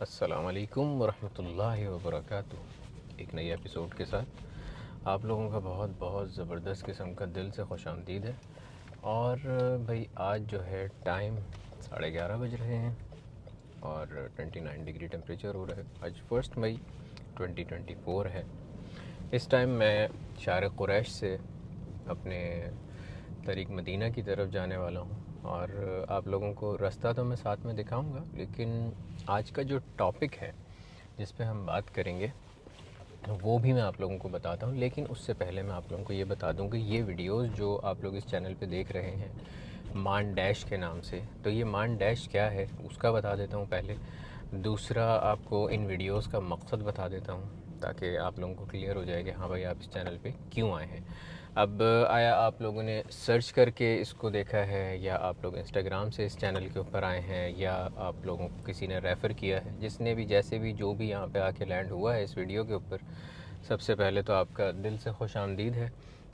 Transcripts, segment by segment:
अस्सलामुअलैकुम वरहमतुल्लाहि वबरकातुहू। एक नई एपिसोड के साथ आप लोगों का बहुत बहुत ज़बरदस्त किस्म का दिल से खुशामदीद है। और भाई आज जो है टाइम 11:30 बज रहे हैं और 29 डिग्री टेम्परेचर हो रहा है। आज 1 मई 2024 है। इस टाइम मैं शार कुरैश से अपने तरीक़ मदीना की तरफ जाने वाला हूँ और आप लोगों को रास्ता तो मैं साथ में दिखाऊंगा, लेकिन आज का जो टॉपिक है जिस पे हम बात करेंगे वो भी मैं आप लोगों को बताता हूँ। लेकिन उससे पहले मैं आप लोगों को ये बता दूँ कि ये वीडियोस जो आप लोग इस चैनल पे देख रहे हैं मान डैश के नाम से, तो ये मान डैश क्या है उसका बता देता हूँ पहले। दूसरा, आपको इन वीडियोस का मकसद बता देता हूँ ताकि आप लोगों को क्लियर हो जाए कि हाँ भाई आप इस चैनल पे क्यों आए हैं। अब आया आप लोगों ने सर्च करके इसको देखा है, या आप लोग इंस्टाग्राम से इस चैनल के ऊपर आए हैं, या आप लोगों को किसी ने रेफ़र किया है, जिसने भी जैसे भी जो भी यहाँ पे आके लैंड हुआ है इस वीडियो के ऊपर, सबसे पहले तो आपका दिल से खुशामदीद है।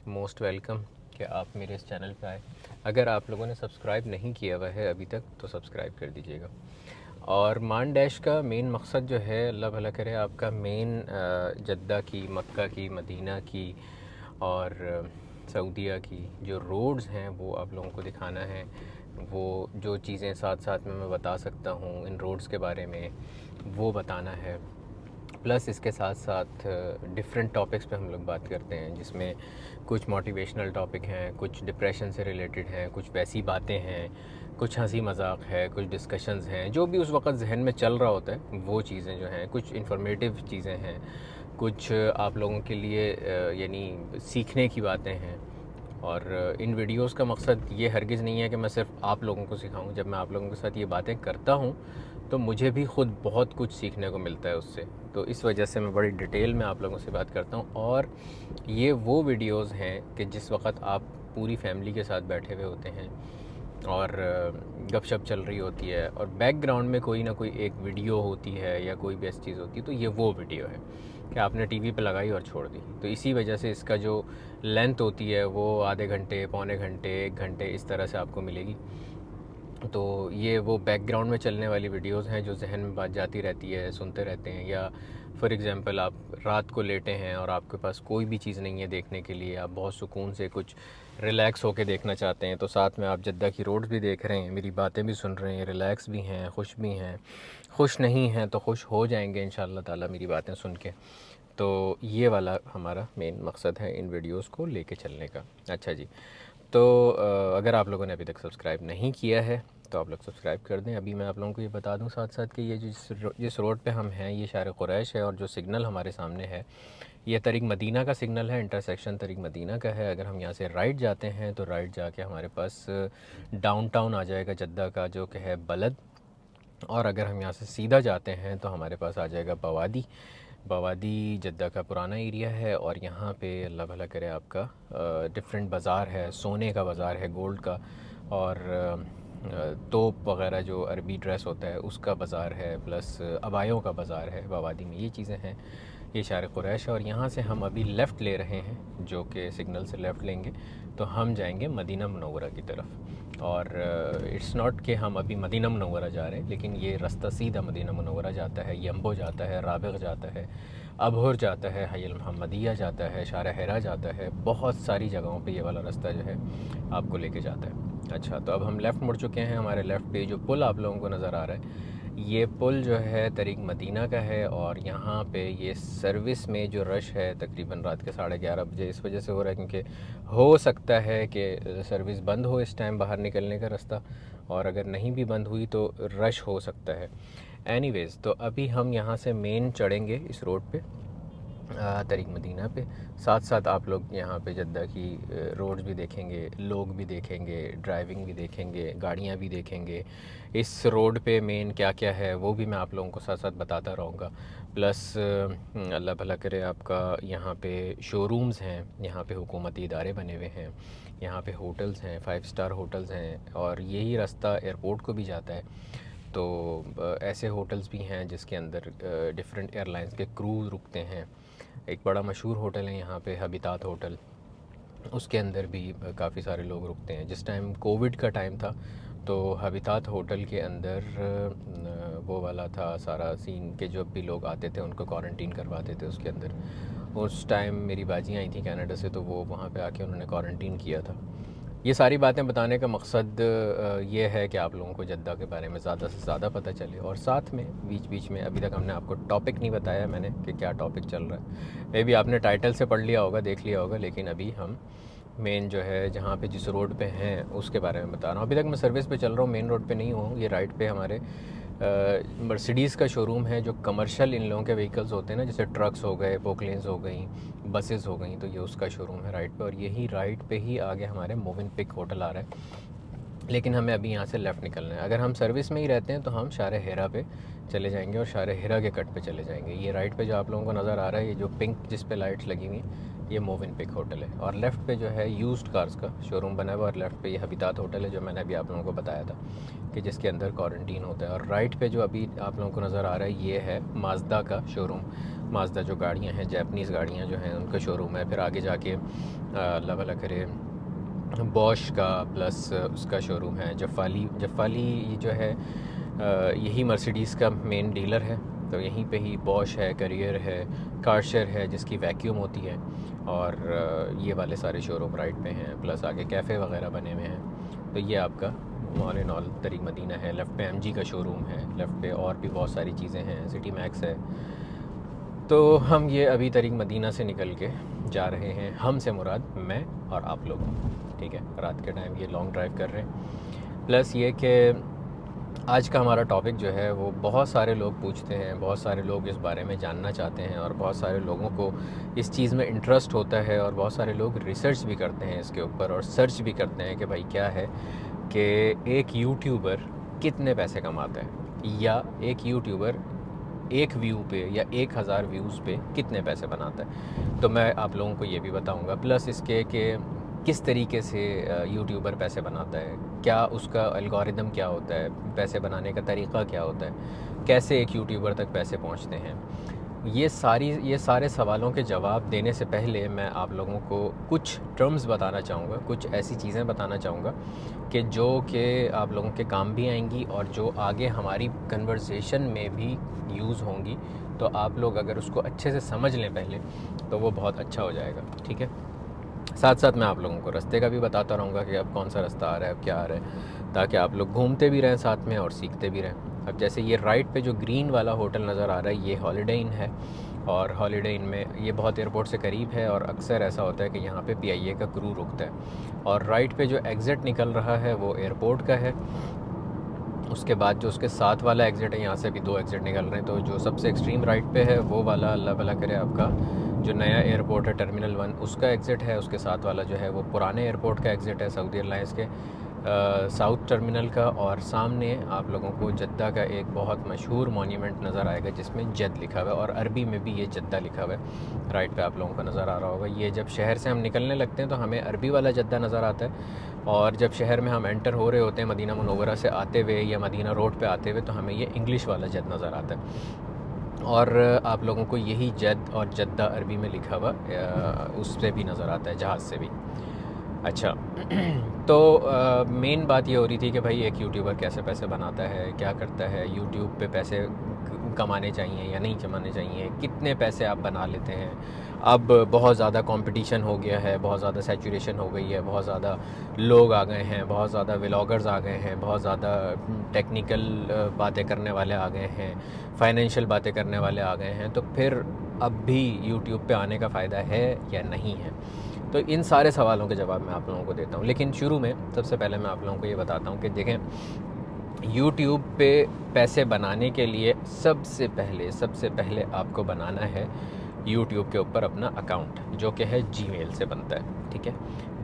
मोस्ट वेलकम कि आप मेरे इस चैनल पे आए। अगर आप लोगों ने सब्सक्राइब नहीं किया हुआ है अभी तक तो सब्सक्राइब कर दीजिएगा। और मान डैश का मेन मकसद जो है, अल्लाह भला करे, आपका मेन जद्दा की, मक्का की, मदीना की और सऊदीया की जो रोड्स हैं वो आप लोगों को दिखाना है। वो जो चीज़ें साथ साथ में मैं बता सकता हूँ इन रोड्स के बारे में वो बताना है। प्लस इसके साथ साथ डिफरेंट टॉपिक्स पे हम लोग बात करते हैं, जिसमें कुछ मोटिवेशनल टॉपिक हैं, कुछ डिप्रेशन से रिलेटेड हैं, कुछ वैसी बातें हैं, कुछ हंसी मजाक है, कुछ डिस्कशंस हैं, जो भी उस वक्त जहन में चल रहा होता है वो चीज़ें जो हैं, कुछ इन्फॉर्मेटिव चीज़ें हैं, कुछ आप लोगों के लिए यानी सीखने की बातें हैं। और इन वीडियोस का मकसद ये हरगिज़ नहीं है कि मैं सिर्फ आप लोगों को सिखाऊं। जब मैं आप लोगों के साथ ये बातें करता हूं तो मुझे भी ख़ुद बहुत कुछ सीखने को मिलता है उससे। तो इस वजह से मैं बड़ी डिटेल में आप लोगों से बात करता हूं। और ये वो वीडियोस हैं कि जिस वक्त आप पूरी फैमिली के साथ बैठे हुए होते हैं और गपशप चल रही होती है और बैकग्राउंड में कोई ना कोई एक वीडियो होती है या कोई भी ऐसी चीज़ होती है, तो ये वो वीडियो है कि आपने टीवी पे लगाई और छोड़ दी। तो इसी वजह से इसका जो लेंथ होती है वो आधे घंटे, पौने घंटे, 1 घंटे इस तरह से आपको मिलेगी। तो ये वो बैकग्राउंड में चलने वाली वीडियोस हैं जो जहन में बात जाती रहती है, सुनते रहते हैं। या फॉर एग्ज़ाम्पल आप रात को लेटे हैं और आपके पास कोई भी चीज़ नहीं है देखने के लिए, आप बहुत सुकून से कुछ रिलैक्स होके देखना चाहते हैं, तो साथ में आप जद्दा की रोड्स भी देख रहे हैं, मेरी बातें भी सुन रहे हैं, रिलैक्स भी हैं, खुश भी हैं। खुश नहीं हैं तो खुश हो जाएंगे इंशाअल्लाह ताला मेरी बातें सुन के। तो ये वाला हमारा मेन मकसद है इन वीडियोस को लेके चलने का। अच्छा जी, तो अगर आप लोगों ने अभी तक सब्सक्राइब नहीं किया है तो आप लोग सब्सक्राइब कर दें। अभी मैं आप लोगों को ये बता दूं साथ साथ कि ये जिस रोड पे हम हैं ये शार कुरैश है, और जो सिग्नल हमारे सामने है ये तरीक़ मदीना का सिग्नल है, इंटरसेक्शन तरीक़ मदीना का है। अगर हम यहाँ से राइट जाते हैं तो राइट जाके हमारे पास डाउनटाउन आ जाएगा जद्दा का, जो कि है बलद। और अगर हम यहाँ से सीधा जाते हैं तो हमारे पास आ जाएगा बवादी। बवादी जद्दा का पुराना एरिया है और यहाँ पे अल्लाह भला करे आपका डिफरेंट बाज़ार है, सोने का बाज़ार है, गोल्ड का, और तोप वग़ैरह जो अरबी ड्रेस होता है उसका बाज़ार है, प्लस अबायों का बाज़ार है बवादी में। ये चीज़ें हैं, ये शार कुरैश है। और यहाँ से हम अभी लेफ़्ट ले रहे हैं, जो कि सिग्नल से लेफ़्ट लेंगे तो हम जाएंगे मदीना मुनव्वरा की तरफ। और इट्स नॉट कि हम अभी मदीना मुनव्वरा जा रहे हैं, लेकिन ये रास्ता सीधा मदीना मुनव्वरा जाता है, यम्बो जाता है, राबिग़ जाता है, अबहुर जाता है, हय अल मोहम्मदिया जाता है, शार हिरा जाता है। बहुत सारी जगहों पे ये वाला रास्ता जो है आपको लेके जाता है। अच्छा, तो अब हम लेफ़्ट मुड़ चुके हैं। हमारे लेफ़्ट पे जो पुल आप लोगों को नज़र आ रहा है ये पुल जो है तरीक़ मदीना का है। और यहाँ पे ये सर्विस में जो रश है तकरीबन रात के 11:30 बजे इस वजह से हो रहा है क्योंकि हो सकता है कि सर्विस बंद हो इस टाइम बाहर निकलने का रास्ता, और अगर नहीं भी बंद हुई तो रश हो सकता है। एनीवेज़, तो अभी हम यहाँ से मेन चढ़ेंगे इस रोड पे तरीक़ मदीना पे। साथ साथ आप लोग यहाँ पे जद्दा की रोड्स भी देखेंगे, लोग भी देखेंगे, ड्राइविंग भी देखेंगे, गाड़ियाँ भी देखेंगे। इस रोड पे मेन क्या क्या है वो भी मैं आप लोगों को साथ साथ बताता रहूँगा। प्लस अल्लाह भला करे आपका यहाँ पे शोरूम्स हैं, यहाँ पे हुकूमती इदारे बने हुए हैं, यहाँ पे होटल्स हैं, 5 स्टार होटल्स हैं, और यही रास्ता एयरपोर्ट को भी जाता है। तो ऐसे होटल्स भी हैं जिसके अंदर डिफरेंट एयरलाइंस के क्रूज़ रुकते हैं। एक बड़ा मशहूर होटल है यहाँ पे, हबीतात होटल, उसके अंदर भी काफ़ी सारे लोग रुकते हैं। जिस टाइम कोविड का टाइम था तो हबीतात होटल के अंदर वो वाला था सारा सीन कि जो भी लोग आते थे उनको क्वारंटीन करवाते थे उसके अंदर। उस टाइम मेरी बाजी आई थी कनाडा से, तो वो वहाँ पे आके उन्होंने क्वारंटीन किया था। ये सारी बातें बताने का मकसद ये है कि आप लोगों को जद्दा के बारे में ज़्यादा से ज़्यादा पता चले, और साथ में बीच बीच में अभी तक हमने आपको टॉपिक नहीं बताया मैंने कि क्या टॉपिक चल रहा है। मे बी आपने टाइटल से पढ़ लिया होगा, देख लिया होगा, लेकिन अभी हम मेन जो है जहाँ पे जिस रोड पे हैं उसके बारे में बता रहा हूँ। अभी तक मैं सर्विस पे चल रहा हूँ, मेन रोड पे नहीं हूँ। ये राइट पे हमारे मर्सिडीज़ का शोरूम है, जो कमर्शियल इन लोगों के व्हीकल्स होते हैं ना, जैसे ट्रक्स हो गए, पोकलेन्स हो गई, बसेस हो गई, तो ये उसका शोरूम है राइट पे। और यही राइट पे ही आगे हमारे मोविनपिक होटल आ रहा है, लेकिन हमें अभी यहाँ से लेफ़्ट निकलना है। अगर हम सर्विस में ही रहते हैं तो हम शारे हेरा पे चले जाएंगे और शारे हेरा के कट पे चले जाएंगे। ये राइट पे जो आप लोगों को नज़र आ रहा है, ये जो पिंक जिस पे लाइट्स लगी हुई, ये मोविनपिक होटल है। और लेफ़्ट पे जो है यूज्ड कार्स का शोरूम बना हुआ, और लेफ़्ट पे ये हबीतात होटल है जो मैंने अभी आप लोगों को बताया था कि जिसके अंदर क्वारंटीन होता है। और राइट पे जो अभी आप लोगों को नज़र आ रहा है, ये है माज़दा का शोरूम। माज़दा जो गाड़ियाँ हैं, जैपनीज़ गाड़ियाँ जो हैं, उनका शोरूम है। फिर आगे जाके अल्लाह भला करे बॉश का प्लस उसका शोरूम है। जफ़ाली जो है यही मर्सिडीज़ का मेन डीलर है, तो यहीं पे ही बॉश है, करियर है, कार्शर है जिसकी वैक्यूम होती है, और ये वाले सारे शोरूम राइट पे हैं। प्लस आगे कैफ़े वगैरह बने हुए हैं। तो ये आपका मॉल इन ऑल तरीक मदीना है। लेफ़्ट पे एमजी का शोरूम है, लेफ़्ट पे और भी बहुत सारी चीज़ें हैं, सिटी मैक्स है। तो हम ये अभी तरीक मदीना से निकल के जा रहे हैं, हम से मुराद मैं और आप लोग, ठीक है। रात के टाइम ये लॉन्ग ड्राइव कर रहे हैं। प्लस ये कि आज का हमारा टॉपिक जो है वो बहुत सारे लोग पूछते हैं, बहुत सारे लोग इस बारे में जानना चाहते हैं, और बहुत सारे लोगों को इस चीज़ में इंटरेस्ट होता है, और बहुत सारे लोग रिसर्च भी करते हैं इसके ऊपर, और सर्च भी करते हैं कि भाई क्या है कि एक यूट्यूबर कितने पैसे कमाता है, या एक यूट्यूबर एक व्यू पे या 1000 व्यूज़ पे कितने पैसे बनाता है। तो मैं आप लोगों को ये भी बताऊंगा, प्लस इसके कि किस तरीके से यूट्यूबर पैसे बनाता है, क्या उसका एल्गोरिदम क्या होता है, पैसे बनाने का तरीक़ा क्या होता है, कैसे एक यूट्यूबर तक पैसे पहुंचते हैं। ये सारे सवालों के जवाब देने से पहले मैं आप लोगों को कुछ टर्म्स बताना चाहूँगा, कुछ ऐसी चीज़ें बताना चाहूँगा कि जो कि आप लोगों के काम भी आएंगी, और जो आगे हमारी कन्वर्सेशन में भी यूज़ होंगी। तो आप लोग अगर उसको अच्छे से समझ लें पहले, तो वो बहुत अच्छा हो जाएगा, ठीक है। साथ साथ मैं आप लोगों को रास्ते का भी बताता रहूँगा कि अब कौन सा रास्ता आ रहा है, अब क्या आ रहा है, ताकि आप लोग घूमते भी रहें साथ में और सीखते भी रहें। अब जैसे ये राइट पे जो ग्रीन वाला होटल नज़र आ रहा है, ये हॉलीडे इन है, और हॉलीडे इन में ये बहुत एयरपोर्ट से करीब है, और अक्सर ऐसा होता है कि यहाँ पे PIA का क्रू रुकता है। और राइट पे जो एग्ज़िट निकल रहा है वो एयरपोर्ट का है। उसके बाद जो उसके साथ वाला एग्ज़िट है, यहाँ से भी 2 एग्ज़िट निकल रहे हैं। तो जो सबसे एक्सट्रीम राइट पे है वो वाला अल्लाह भला करे आपका जो नया एयरपोर्ट है टर्मिनल 1, उसका एग्ज़िट है। उसके साथ वाला जो है वो पुराने एयरपोर्ट का एग्ज़िट है, सऊदी एयरलाइंस के साउथ टर्मिनल का। और सामने आप लोगों को जद्दा का एक बहुत मशहूर मॉन्यूमेंट नज़र आएगा जिसमें जद लिखा हुआ है, और अरबी में भी ये जद्दा लिखा हुआ है। राइट पे आप लोगों को नज़र आ रहा होगा। ये जब शहर से हम निकलने लगते हैं तो हमें अरबी वाला जद्दा नज़र आता है, और जब शहर में हम एंटर हो रहे होते हैं मदीना मुनव्वरा से आते हुए या मदीना रोड पे आते हुए, तो हमें ये इंग्लिश वाला जद नज़र आता है। और आप लोगों को यही जद और जद्दा अरबी में लिखा हुआ उससे भी नज़र आता है, जहाज़ से भी। अच्छा तो मेन बात ये हो रही थी कि भाई एक यूट्यूबर कैसे पैसे बनाता है, क्या करता है, यूट्यूब पे पैसे कमाने चाहिए या नहीं कमाने चाहिए, कितने पैसे आप बना लेते हैं। अब बहुत ज़्यादा कंपटीशन हो गया है, बहुत ज़्यादा सैचुरेशन हो गई है, बहुत ज़्यादा लोग आ गए हैं, बहुत ज़्यादा व्लॉगर्स आ गए हैं, बहुत ज़्यादा टेक्निकल बातें करने वाले आ गए हैं, फाइनेंशियल बातें करने वाले आ गए हैं। तो फिर अब भी यूट्यूब पे आने का फ़ायदा है या नहीं है? तो इन सारे सवालों के जवाब मैं आप लोगों को देता हूँ। लेकिन शुरू में सबसे पहले मैं आप लोगों को ये बताता हूँ कि देखें, यूट्यूब पे पैसे बनाने के लिए सबसे पहले आपको बनाना है यूट्यूब के ऊपर अपना अकाउंट, जो कि है जीमेल से बनता है, ठीक है।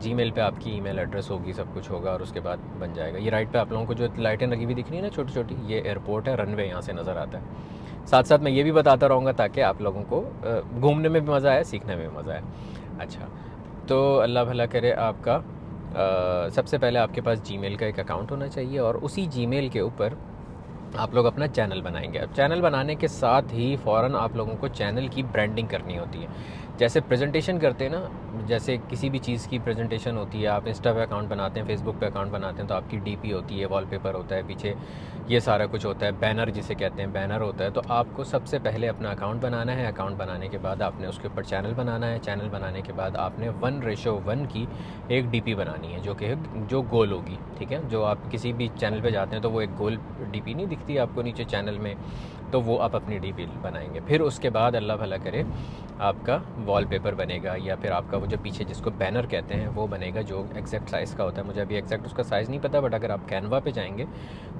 जीमेल पे आपकी ईमेल एड्रेस होगी, सब कुछ होगा, और उसके बाद बन जाएगा। ये राइट पे आप लोगों को जो लाइटें लगी हुई दिख रही है ना छोटी छोटी, ये एयरपोर्ट है, रनवे यहाँ से नज़र आता है। साथ साथ मैं ये भी बताता रहूँगा ताकि आप लोगों को घूमने में भी मज़ा आए, सीखने में भी मज़ा आए। अच्छा, तो अल्लाह भला करे आपका सबसे पहले आपके पास जीमेल का एक अकाउंट होना चाहिए, और उसी जीमेल के ऊपर आप लोग अपना चैनल बनाएंगे। अब चैनल बनाने के साथ ही फ़ौरन आप लोगों को चैनल की ब्रांडिंग करनी होती है। जैसे प्रेजेंटेशन करते हैं ना, जैसे किसी भी चीज़ की प्रेजेंटेशन होती है, आप इंस्टा पे अकाउंट बनाते हैं, फेसबुक पे अकाउंट बनाते हैं, तो आपकी डीपी होती है, वॉलपेपर होता है पीछे, ये सारा कुछ होता है, बैनर जिसे कहते हैं बैनर होता है। तो आपको सबसे पहले अपना अकाउंट बनाना है, अकाउंट बनाने के बाद आपने उसके ऊपर चैनल बनाना है, चैनल बनाने के बाद आपने 1:1 की एक डीपी बनानी है, जो गोल होगी, ठीक है। जो आप किसी भी चैनल पे जाते हैं तो वो एक गोल डीपी नहीं दिखती आपको नीचे चैनल में, तो वो आप अपनी डीपी बनाएंगे। फिर उसके बाद अल्लाह भला करे आपका वॉलपेपर बनेगा, या फिर आपका वो जो पीछे जिसको बैनर कहते हैं वो बनेगा, जो एग्जैक्ट साइज़ का होता है। मुझे अभी एग्जैक्ट उसका साइज़ नहीं पता, बट अगर आप कैनवा पे जाएंगे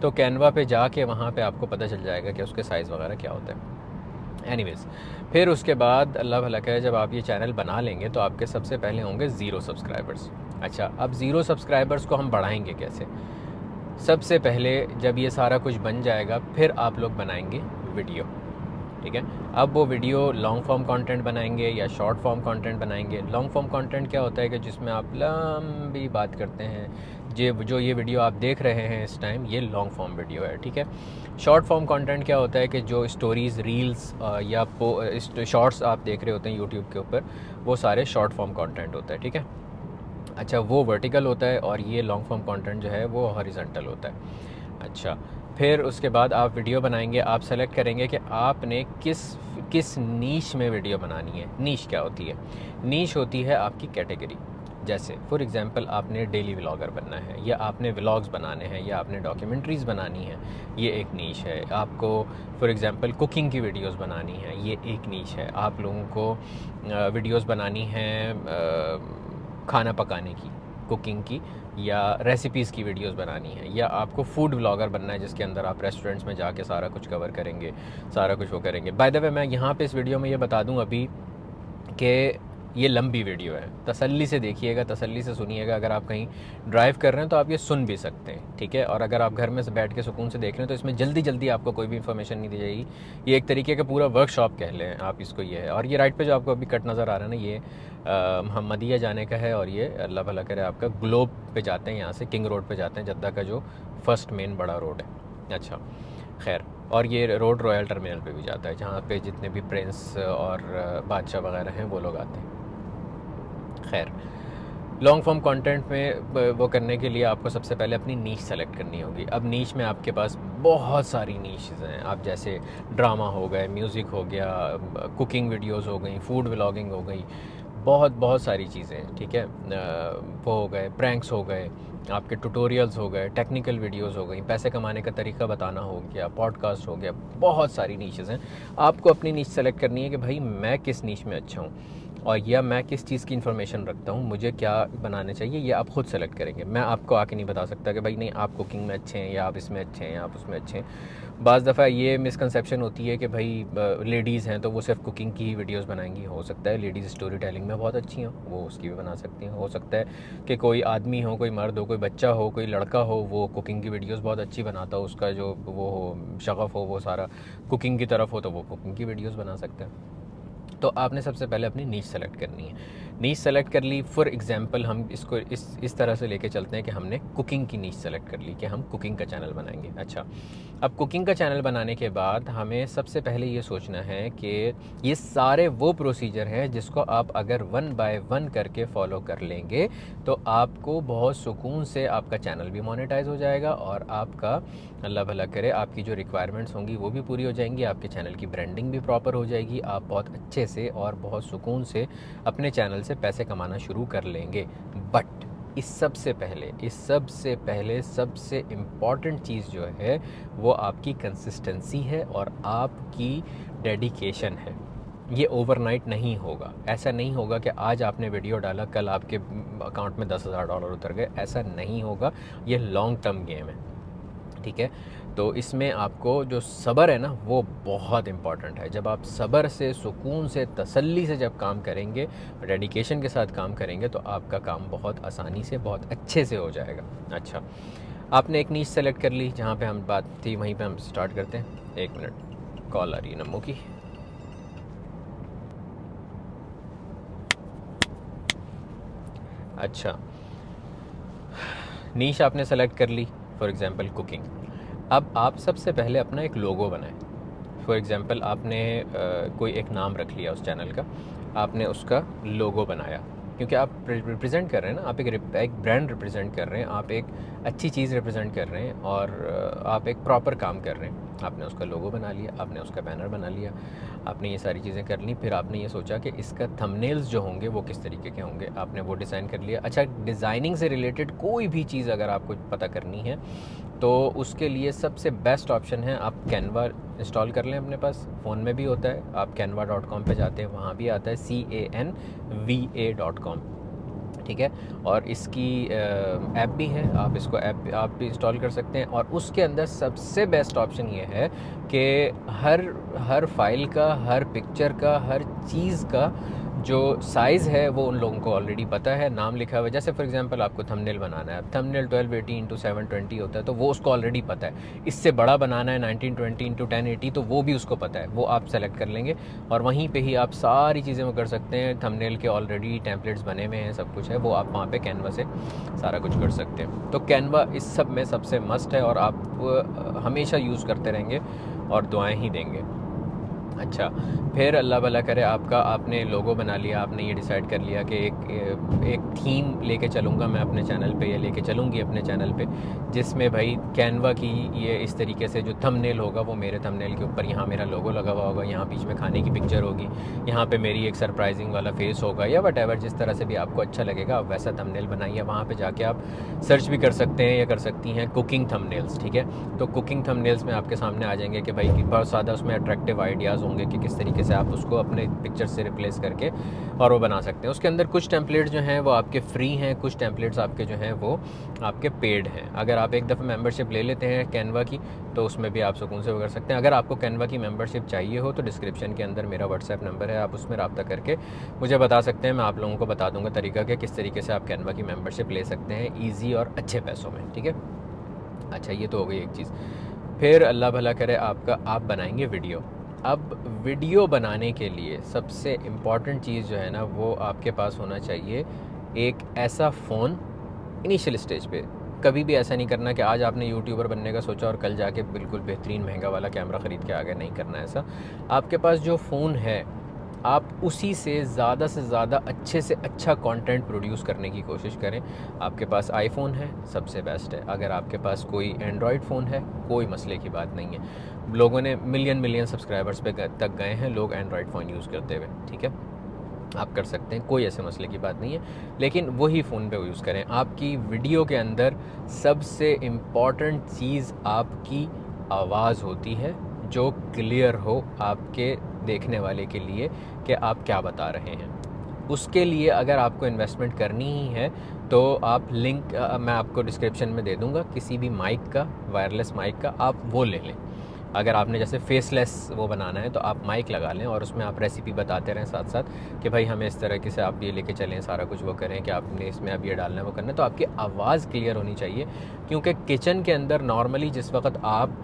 तो कैनवा पे जाके वहाँ पे आपको पता चल जाएगा कि उसके साइज़ वगैरह क्या होता है। एनीवेज़, फिर उसके बाद अल्लाह भला करे जब आप ये चैनल बना लेंगे तो आपके सबसे पहले होंगे 0 सब्सक्राइबर्स। अच्छा, अब 0 सब्सक्राइबर्स को हम बढ़ाएंगे कैसे? सबसे पहले जब ये सारा कुछ बन जाएगा फिर आप लोग बनाएंगे वीडियो, ठीक है। अब वो वीडियो लॉन्ग फॉर्म कंटेंट बनाएंगे या शॉर्ट फॉर्म कंटेंट बनाएंगे। लॉन्ग फॉर्म कंटेंट क्या होता है कि जिसमें आप लंबी बात करते हैं, जो ये वीडियो आप देख रहे हैं इस टाइम, ये लॉन्ग फॉर्म वीडियो है, ठीक है। शॉर्ट फॉर्म कंटेंट क्या होता है कि जो स्टोरीज़, रील्स या शॉर्ट्स आप देख रहे होते हैं यूट्यूब के ऊपर, वो सारे शॉर्ट फॉर्म कंटेंट होता है, ठीक है। अच्छा, वो वर्टिकल होता है और ये लॉन्ग फॉर्म कंटेंट जो है वो हॉरिजॉन्टल होता है। अच्छा, फिर उसके बाद आप वीडियो बनाएंगे, आप सेलेक्ट करेंगे कि आपने किस नीश में वीडियो बनानी है। नीश क्या होती है? नीश होती है आपकी कैटेगरी। जैसे फॉर एग्जांपल आपने डेली व्लॉगर बनना है, या आपने व्लॉग्स बनाने हैं, या आपने डॉक्यूमेंट्रीज़ बनानी है, ये एक नीश है। आपको फॉर एग्जांपल कुकिंग की वीडियोस बनानी है, ये एक नीश है। आप लोगों को वीडियोस बनानी है खाना पकाने की, कुकिंग की, या रेसिपीज़ की वीडियोस बनानी है, या आपको फूड व्लॉगर बनना है जिसके अंदर आप रेस्टोरेंट्स में जाके सारा कुछ कवर करेंगे, सारा कुछ वो करेंगे। बाय द वे, मैं यहाँ पे इस वीडियो में ये बता दूँ अभी कि ये लंबी वीडियो है, तसल्ली से देखिएगा, तसल्ली से सुनिएगा। अगर आप कहीं ड्राइव कर रहे हैं तो आप ये सुन भी सकते हैं, ठीक है। और अगर आप घर में से बैठ के सुकून से देख रहे हैं तो इसमें जल्दी जल्दी आपको कोई भी इन्फॉर्मेशन नहीं दी जाएगी। ये एक तरीके का पूरा वर्कशॉप कह लें आप इसको, ये है। और ये राइट पे जो आपको अभी कट नज़र आ रहा है ना, ये मोहम्मदिया जाने का है, और ये अल्लाह भला करे आपका ग्लोब पे जाते हैं, यहाँ से किंग रोड पे जाते हैं, जद्दा का जो फर्स्ट मेन बड़ा रोड है। अच्छा, खैर, और ये रोड रॉयल टर्मिनल पे भी जाता है, जहाँ पे जितने भी प्रिंस और बादशाह वगैरह हैं वो लोग आते हैं। खैर, लॉन्ग फॉर्म कंटेंट में वो करने के लिए आपको सबसे पहले अपनी नीश सेलेक्ट करनी होगी। अब नीश में आपके पास बहुत सारी नीशेज़ हैं। आप जैसे ड्रामा हो गए, म्यूज़िक हो गया, कुकिंग वीडियोस हो गई, फूड व्लॉगिंग हो गई, बहुत सारी चीज़ें, ठीक है। वो हो गए, प्रैंक्स हो गए, आपके ट्यूटोरियल्स हो गए, टेक्निकल वीडियोस हो गई, पैसे कमाने का तरीका बताना हो गया, पॉडकास्ट हो गया, बहुत सारी नीशेज़ हैं। आपको अपनी नीश सेलेक्ट करनी है कि भाई मैं किस नीश में अच्छा हूँ, और या मैं किस चीज़ की इन्फॉर्मेशन रखता हूँ, मुझे क्या बनाने चाहिए, ये आप खुद सेलेक्ट करेंगे। मैं आपको आके नहीं बता सकता कि भाई नहीं आप कुकिंग में अच्छे हैं, या आप इसमें अच्छे हैं, या आप उसमें अच्छे हैं। बाज़ दफ़ा ये मिसकंसेप्शन होती है कि भाई लेडीज़ हैं तो वो सिर्फ कुकिंग की ही वीडियोस बनाएंगी। हो सकता है लेडीज़ स्टोरी टेलिंग में बहुत अच्छी हों, वो उसकी भी बना सकती हैं। हो सकता है कि कोई आदमी हो, कोई मर्द हो, कोई बच्चा हो, कोई लड़का हो, वो कुकिंग की वीडियोस बहुत अच्छी बनाता हो, उसका जो वो हो शगफ़ हो वो सारा कुकिंग की तरफ हो, तो वो कुकिंग की वीडियोस बना सकता है। तो आपने सबसे पहले अपनी नीश सेलेक्ट करनी है। नीश सेलेक्ट कर ली, फॉर एग्जांपल हम इसको इस तरह से लेके चलते हैं कि हमने कुकिंग की नीश सेलेक्ट कर ली कि हम कुकिंग का चैनल बनाएंगे। अच्छा, अब कुकिंग का चैनल बनाने के बाद हमें सबसे पहले ये सोचना है कि ये सारे वो प्रोसीजर हैं जिसको आप अगर 1 बाय 1 करके फॉलो कर लेंगे तो आपको बहुत सुकून से आपका चैनल भी मोनेटाइज हो जाएगा, और आपका अल्लाह भला करे आपकी जो रिक्वायरमेंट्स होंगी वो भी पूरी हो जाएंगी, आपके चैनल की ब्रांडिंग भी प्रॉपर हो जाएगी, आप बहुत अच्छे से और बहुत सुकून से अपने चैनल से पैसे कमाना शुरू कर लेंगे। बट इस सबसे पहले सबसे इम्पॉर्टेंट चीज़ जो है वो आपकी कंसिस्टेंसी है और आपकी डेडिकेशन है। ये ओवरनाइट नहीं होगा। ऐसा नहीं होगा कि आज आपने वीडियो डाला कल आपके अकाउंट में $10,000 उतर गए, ऐसा नहीं होगा। ये लॉन्ग टर्म गेम है, ठीक है। तो इसमें आपको जो सब्र है ना वो बहुत इम्पॉर्टेंट है। जब आप सब्र से, सुकून से, तसल्ली से जब काम करेंगे, डेडिकेशन के साथ काम करेंगे, तो आपका काम बहुत आसानी से, बहुत अच्छे से हो जाएगा। अच्छा, आपने एक नीश सेलेक्ट कर ली, जहाँ पे हम बात थी वहीं पे हम स्टार्ट करते हैं। 1 मिनट, कॉल आ रही है नम्मू की। अच्छा, नीश आपने सेलेक्ट कर ली, फॉर एग्ज़ाम्पल कुकिंग। अब आप सबसे पहले अपना एक लोगो बनाएं। फॉर एग्ज़ाम्पल आपने कोई एक नाम रख लिया उस चैनल का। आपने उसका लोगो बनाया, क्योंकि आप रिप्रेजेंट कर रहे हैं ना, आप एक ब्रांड रिप्रेजेंट कर रहे हैं, आप एक अच्छी चीज़ रिप्रेजेंट कर रहे हैं और आप एक प्रॉपर काम कर रहे हैं। आपने उसका लोगो बना लिया, आपने उसका बैनर बना लिया, आपने ये सारी चीज़ें कर ली। फिर आपने ये सोचा कि इसका थंबनेल्स जो होंगे वो किस तरीके के होंगे, आपने वो डिज़ाइन कर लिया। अच्छा, डिज़ाइनिंग से रिलेटेड कोई भी चीज़ अगर आपको पता करनी है तो उसके लिए सबसे बेस्ट ऑप्शन है आप कैनवा इंस्टॉल कर लें अपने पास, फ़ोन में भी होता है, आप canva.com पे जाते हैं, वहाँ भी आता है canva.com, ठीक है। और इसकी ऐप भी है, आप इसको ऐप आप भी इंस्टॉल कर सकते हैं। और उसके अंदर सबसे बेस्ट ऑप्शन ये है कि हर फाइल का, हर पिक्चर का, हर चीज़ का जो साइज़ है वो उन लोगों को ऑलरेडी पता है, नाम लिखा हुआ है। जैसे फॉर एग्जांपल आपको थंबनेल बनाना है, थंबनेल 1280x720 होता है, तो वो उसको ऑलरेडी पता है। इससे बड़ा बनाना है 1920x1080, तो वो भी उसको पता है, वो आप सेलेक्ट कर लेंगे और वहीं पे ही आप सारी चीज़ें वो कर सकते हैं। थंबनेल के ऑलरेडी टेम्पलेट्स बने हुए हैं, सब कुछ है, वो आप वहाँ पे कैनवा से सारा कुछ कर सकते हैं। तो कैनवा इस सब में सबसे मस्ट है और आप हमेशा यूज़ करते रहेंगे और दुआएँ ही देंगे। अच्छा, फिर अल्लाह भला करे, आपने लोगो बना लिया, आपने ये डिसाइड कर लिया कि एक थीम लेके चलूँगा मैं अपने चैनल पे, या लेके चलूँगी अपने चैनल पे, जिसमें भाई कैनवा की ये इस तरीके से जो थंबनेल होगा वो मेरे थंबनेल के ऊपर यहाँ मेरा लोगो लगा हुआ होगा, यहाँ बीच में खाने की पिक्चर होगी, यहाँ पे मेरी एक सरप्राइजिंग वाला फेस होगा, या वटेवर जिस तरह से भी आपको अच्छा लगेगा आप वैसा थंबनेल बनाइए। वहाँ पे जाके आप सर्च भी कर सकते हैं या कर सकती हैं कुकिंग थंबनेल्स, ठीक है। तो कुकिंग थंबनेल्स में आपके सामने आ जाएंगे कि भाई बहुत ज़्यादा उसमें अट्रैक्टिव आइडियाज़ होंगे कि किस तरीके से आप उसको अपने पिक्चर से रिप्लेस करके और वो बना सकते हैं। उसके अंदर कुछ टेम्पलेट जो हैं वो आपके फ्री हैं, कुछ टेम्पलेट्स आपके जो हैं वो आपके पेड हैं। अगर आप एक दफ़ा मेंबरशिप ले लेते हैं कैनवा की तो उसमें भी आप सुकून से वो कर सकते हैं। अगर आपको कैनवा की मेंबरशिप चाहिए हो तो डिस्क्रिप्शन के अंदर मेरा व्हाट्सएप नंबर है, आप उसमें रब्ता करके मुझे बता सकते हैं, मैं आप लोगों को बता दूंगा तरीका कि किस तरीके से आप कैनवा की मेंबरशिप ले सकते हैं ईजी और अच्छे पैसों में, ठीक है। अच्छा, ये तो हो गई एक चीज़। फिर अल्लाह भला करे आप बनाएंगे वीडियो। अब वीडियो बनाने के लिए सबसे इम्पॉर्टेंट चीज़ जो है ना वो आपके पास होना चाहिए एक ऐसा फ़ोन। इनिशियल स्टेज पे कभी भी ऐसा नहीं करना कि आज आपने यूट्यूबर बनने का सोचा और कल जाके बिल्कुल बेहतरीन महंगा वाला कैमरा ख़रीद के आ गए, नहीं करना ऐसा। आपके पास जो फ़ोन है आप उसी से ज़्यादा अच्छे से अच्छा कंटेंट प्रोड्यूस करने की कोशिश करें। आपके पास आईफोन है, सबसे बेस्ट है। अगर आपके पास कोई एंड्रॉयड फ़ोन है, कोई मसले की बात नहीं है। लोगों ने मिलियन सब्सक्राइबर्स पे तक गए हैं लोग एंड्रॉयड फ़ोन यूज़ करते हुए, ठीक है। आप कर सकते हैं, कोई ऐसे मसले की बात नहीं है, लेकिन वही फ़ोन पे यूज़ करें। आपकी वीडियो के अंदर सबसे इम्पॉर्टेंट चीज़ आपकी आवाज़ होती है, जो क्लियर हो आपके देखने वाले के लिए कि आप क्या बता रहे हैं। उसके लिए अगर आपको इन्वेस्टमेंट करनी ही है तो आप लिंक मैं आपको डिस्क्रिप्शन में दे दूँगा किसी भी माइक का, वायरलेस माइक का, आप वो ले लें। अगर आपने जैसे फेसलेस वो बनाना है तो आप माइक लगा लें और उसमें आप रेसिपी बताते रहें साथ साथ कि भाई हमें इस तरीके से आप ये लेके चलें, सारा कुछ वो करें कि आपने इसमें अब ये डालना है वो करना है। तो आपकी आवाज़ क्लियर होनी चाहिए, क्योंकि किचन के अंदर नॉर्मली जिस वक्त आप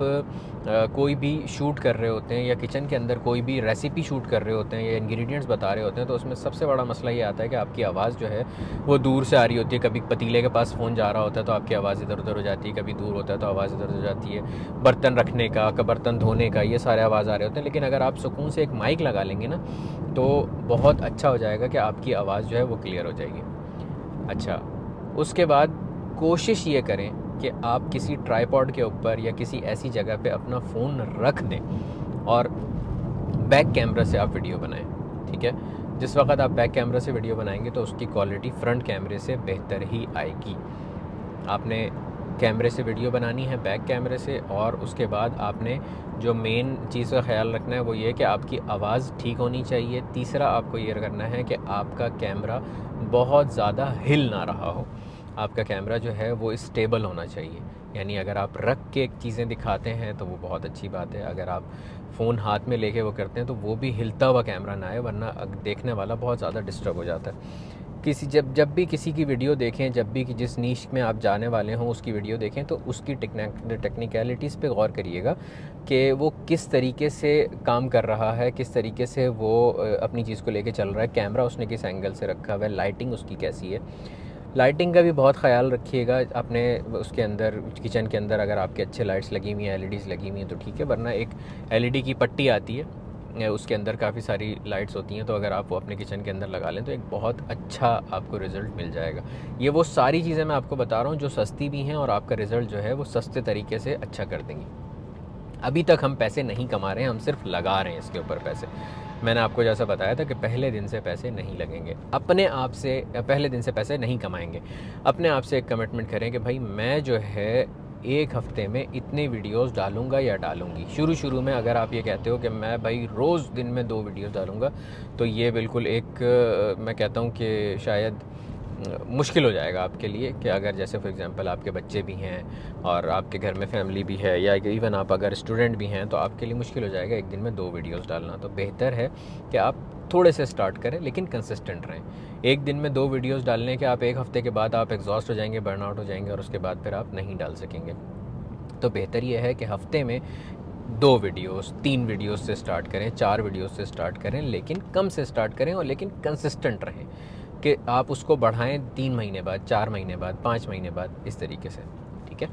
कोई भी शूट कर रहे होते हैं या किचन के अंदर कोई भी रेसिपी शूट कर रहे होते हैं या इंग्रेडिएंट्स बता रहे होते हैं तो उसमें सबसे बड़ा मसला ये आता है कि आपकी आवाज़ जो है वो दूर से आ रही होती है। कभी पतीले के पास फ़ोन जा रहा होता है तो आपकी आवाज़ इधर उधर हो जाती है, कभी दूर होता है तो आवाज़ इधर उधर हो जाती है, बर्तन रखने का, बर्तन धोने का, ये सारे आवाज़ आ रहे होते हैं। लेकिन अगर आप सुकून से एक माइक लगा लेंगे ना तो बहुत अच्छा हो जाएगा कि आपकी आवाज़ जो है वो क्लियर हो जाएगी। अच्छा, उसके बाद कोशिश ये करें कि आप किसी ट्राइपॉड के ऊपर या किसी ऐसी जगह पे अपना फ़ोन रख दें और बैक कैमरा से आप वीडियो बनाएं, ठीक है। जिस वक्त आप बैक कैमरा से वीडियो बनाएंगे तो उसकी क्वालिटी फ्रंट कैमरे से बेहतर ही आएगी। आपने कैमरे से वीडियो बनानी है, बैक कैमरे से, और उसके बाद आपने जो मेन चीज़ का ख्याल रखना है वो ये कि आपकी आवाज़ ठीक होनी चाहिए। तीसरा आपको ये करना है कि आपका कैमरा बहुत ज़्यादा हिल ना रहा हो। आपका कैमरा जो है वो स्टेबल होना चाहिए, यानी अगर आप रख के चीज़ें दिखाते हैं तो वो बहुत अच्छी बात है। अगर आप फ़ोन हाथ में लेके वो करते हैं तो वो भी हिलता हुआ कैमरा ना आए, वरना देखने वाला बहुत ज़्यादा डिस्टर्ब हो जाता है। जब भी किसी की वीडियो देखें, जब भी जिस नीश में आप जाने वाले हों उसकी वीडियो देखें तो उसकी टेक्निकलिटीज़ पे गौर करिएगा कि वो किस तरीके से काम कर रहा है, किस तरीके से वो अपनी चीज़ को लेके चल रहा है, कैमरा उसने किस एंगल से रखा हुआ है, लाइटिंग उसकी कैसी है। लाइटिंग का भी बहुत ख्याल रखिएगा अपने उसके अंदर, किचन के अंदर। अगर आपके अच्छे लाइट्स लगी हुई हैं, एलईडीज़ लगी हुई हैं तो ठीक है, वरना एक एलईडी की पट्टी आती है उसके अंदर काफ़ी सारी लाइट्स होती हैं, तो अगर आप वो अपने किचन के अंदर लगा लें तो एक बहुत अच्छा आपको रिज़ल्ट मिल जाएगा। ये वो सारी चीज़ें मैं आपको बता रहा हूँ जो सस्ती भी हैं और आपका रिज़ल्ट जो है वो सस्ते तरीके से अच्छा कर देंगी। अभी तक हम पैसे नहीं कमा रहे हैं, हम सिर्फ लगा रहे हैं इसके ऊपर पैसे। मैंने आपको जैसा बताया था कि पहले दिन से पैसे नहीं लगेंगे, अपने आप से पहले दिन से पैसे नहीं कमाएंगे। अपने आप से एक कमिटमेंट करें कि भाई मैं जो है एक हफ़्ते में इतने वीडियोस डालूंगा या डालूंगी। शुरू में अगर आप ये कहते हो कि मैं भाई रोज़ दिन में 2 वीडियोस डालूंगा, तो ये बिल्कुल एक मैं कहता हूँ कि शायद मुश्किल हो जाएगा आपके लिए कि अगर जैसे फॉर एग्ज़ाम्पल आपके बच्चे भी हैं और आपके घर में फैमिली भी है, या इवन आप अगर स्टूडेंट भी हैं, तो आपके लिए मुश्किल हो जाएगा एक दिन में 2 वीडियोस डालना। तो बेहतर है कि आप थोड़े से स्टार्ट करें लेकिन कंसिस्टेंट रहें। एक दिन में 2 वीडियोस डालने के आप एक हफ़्ते के बाद आप एग्जॉस्ट हो जाएंगे, बर्नआउट हो जाएंगे और उसके बाद फिर आप नहीं डाल सकेंगे। तो बेहतर ये है कि हफ़्ते में 2 वीडियोस, 3 वीडियोस से स्टार्ट करें, 4 वीडियोस से स्टार्ट करें, लेकिन कम से स्टार्ट करें और लेकिन कंसिस्टेंट रहें कि आप उसको बढ़ाएं 3 महीने बाद, 4 महीने बाद, 5 महीने बाद, इस तरीके से। ठीक है,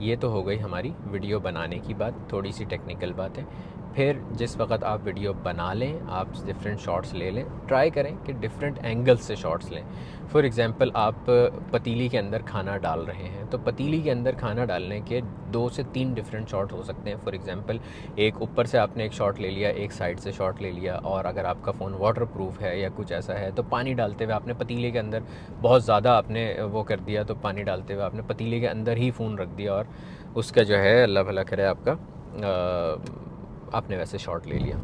ये तो हो गई हमारी वीडियो बनाने की बात, थोड़ी सी टेक्निकल बात है। फिर जिस वक्त आप वीडियो बना लें, आप डिफरेंट शॉट्स ले लें, ट्राई करें कि डिफरेंट एंगल्स से शॉट्स लें। फॉर एग्ज़ाम्पल आप पतीली के अंदर खाना डाल रहे हैं, तो पतीली के अंदर खाना डालने के 2 से 3 डिफरेंट शॉट हो सकते हैं। फॉर एग्ज़ाम्पल एक ऊपर से आपने एक शॉट ले लिया, एक साइड से शॉट ले लिया, और अगर आपका फ़ोन वाटर प्रूफ है या कुछ ऐसा है तो पानी डालते हुए आपने पतीले के अंदर बहुत ज़्यादा आपने वो कर दिया, तो पानी डालते हुए आपने पतीले के अंदर ही फ़ोन रख दिया और उसका जो है अल्लाह भला करे आपका आपने वैसे शॉट ले लिया।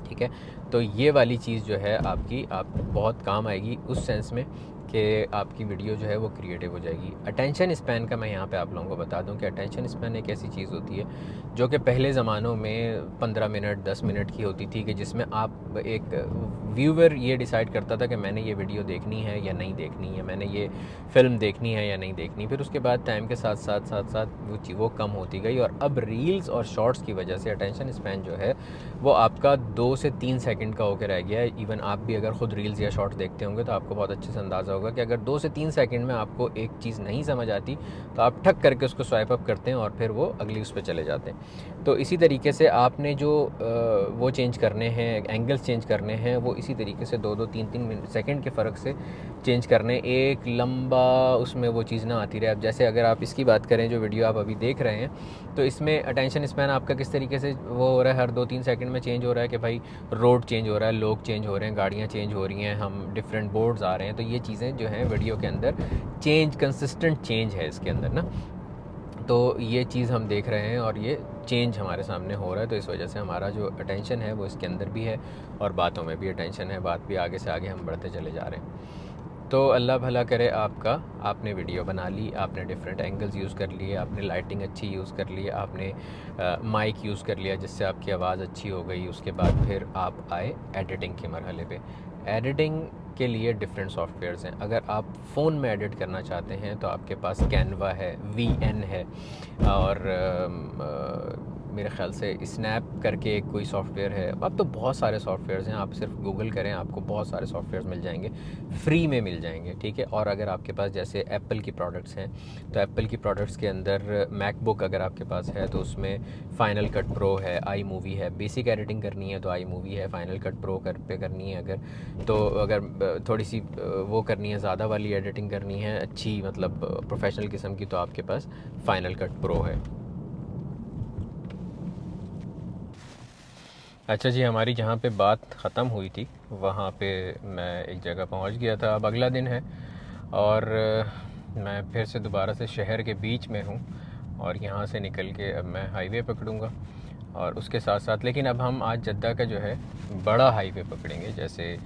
ठीक है, तो ये वाली चीज़ जो है आपकी बहुत काम आएगी उस सेंस में कि आपकी वीडियो जो है वो क्रिएटिव हो जाएगी। अटेंशन स्पैन का मैं यहाँ पे आप लोगों को बता दूँ कि अटेंशन स्पैन एक ऐसी चीज़ होती है जो कि पहले ज़मानों में 15 मिनट 10 मिनट की होती थी, कि जिसमें आप एक व्यूवर ये डिसाइड करता था कि मैंने ये वीडियो देखनी है या नहीं देखनी है, मैंने ये फ़िल्म देखनी है या नहीं देखनी। फिर उसके बाद टाइम के साथ साथ वो कम होती गई, और अब रील्स और शॉर्ट्स की वजह से अटेंशन स्पैन जो है वो आपका 2 से 3 सेकंड का होकर रह गया है। इवन आप भी अगर ख़ुद रील्स या शॉर्ट्स देखते होंगे तो आपको बहुत अच्छे से अंदाज़ा होगा कि अगर 2 से 3 सेकंड में आपको एक चीज़ नहीं समझ आती तो आप ठक करके उसको स्वाइप अप करते हैं और फिर वो अगली उस पर चले जाते हैं। तो इसी तरीके से आपने जो वो चेंज करने हैं, एंगल्स चेंज करने हैं, वो इसी तरीके से 2-2 3-3 सेकंड के फ़र्क से चेंज करने। एक लंबा उसमें वो चीज़ ना आती रहे। अब जैसे अगर आप इसकी बात करें जो वीडियो आप अभी देख रहे हैं, तो इसमें अटेंशन स्पैन आपका किस तरीके से वो हो रहा है, हर 2-3 सेकंड में चेंज हो रहा है कि भाई रोड चेंज हो रहा है, लोग चेंज हो रहे हैं, गाड़ियाँ चेंज हो रही हैं, हम डिफरेंट बोर्ड्स आ रहे हैं। तो ये चीज़ें जो हैं वीडियो के अंदर चेंज, कंसिस्टेंट चेंज है इसके अंदर ना। तो ये चीज़ हम देख रहे हैं और ये चेंज हमारे सामने हो रहा है। तो इस वजह से हमारा जो अटेंशन है वो इसके अंदर भी है और बातों में भी अटेंशन है, बात भी आगे से आगे हम बढ़ते चले जा रहे हैं। तो अल्लाह भला करे आपका, आपने वीडियो बना ली, आपने डिफरेंट एंगल्स यूज़ कर लिए, आपने लाइटिंग अच्छी यूज़ कर ली, आपने माइक यूज़ कर लिया जिससे आपकी आवाज़ अच्छी हो गई। उसके बाद फिर आप आए एडिटिंग के मरहले पे। एडिटिंग के लिए डिफरेंट सॉफ्टवेयर्स हैं। अगर आप फ़ोन में एडिट करना चाहते हैं तो आपके पास कैनवा है, VN है, और मेरे ख़्याल से स्नैप करके एक कोई सॉफ्टवेयर है। अब तो बहुत सारे सॉफ्टवेयर्स हैं, आप सिर्फ गूगल करें आपको बहुत सारे सॉफ्टवेयर्स मिल जाएंगे, फ्री में मिल जाएंगे। ठीक है, और अगर आपके पास जैसे एप्पल की प्रोडक्ट्स हैं तो एप्पल की प्रोडक्ट्स के अंदर मैकबुक अगर आपके पास है तो उसमें फ़ाइनल कट प्रो है, आई मूवी है। बेसिक एडिटिंग करनी है तो आई मूवी है, फ़ाइनल कट प्रो पे करनी है अगर, तो अगर थोड़ी सी वो करनी है, ज़्यादा वाली एडिटिंग करनी है अच्छी, मतलब प्रोफेशनल किस्म की, तो आपके पास फ़ाइनल कट प्रो है। अच्छा जी, हमारी जहाँ पे बात ख़त्म हुई थी वहाँ पे मैं एक जगह पहुँच गया था। अब अगला दिन है और मैं फिर से दोबारा से शहर के बीच में हूँ और यहाँ से निकल के अब मैं हाईवे पकड़ूँगा। और उसके साथ साथ लेकिन अब हम आज जद्दा का जो है बड़ा हाईवे पकड़ेंगे, जैसे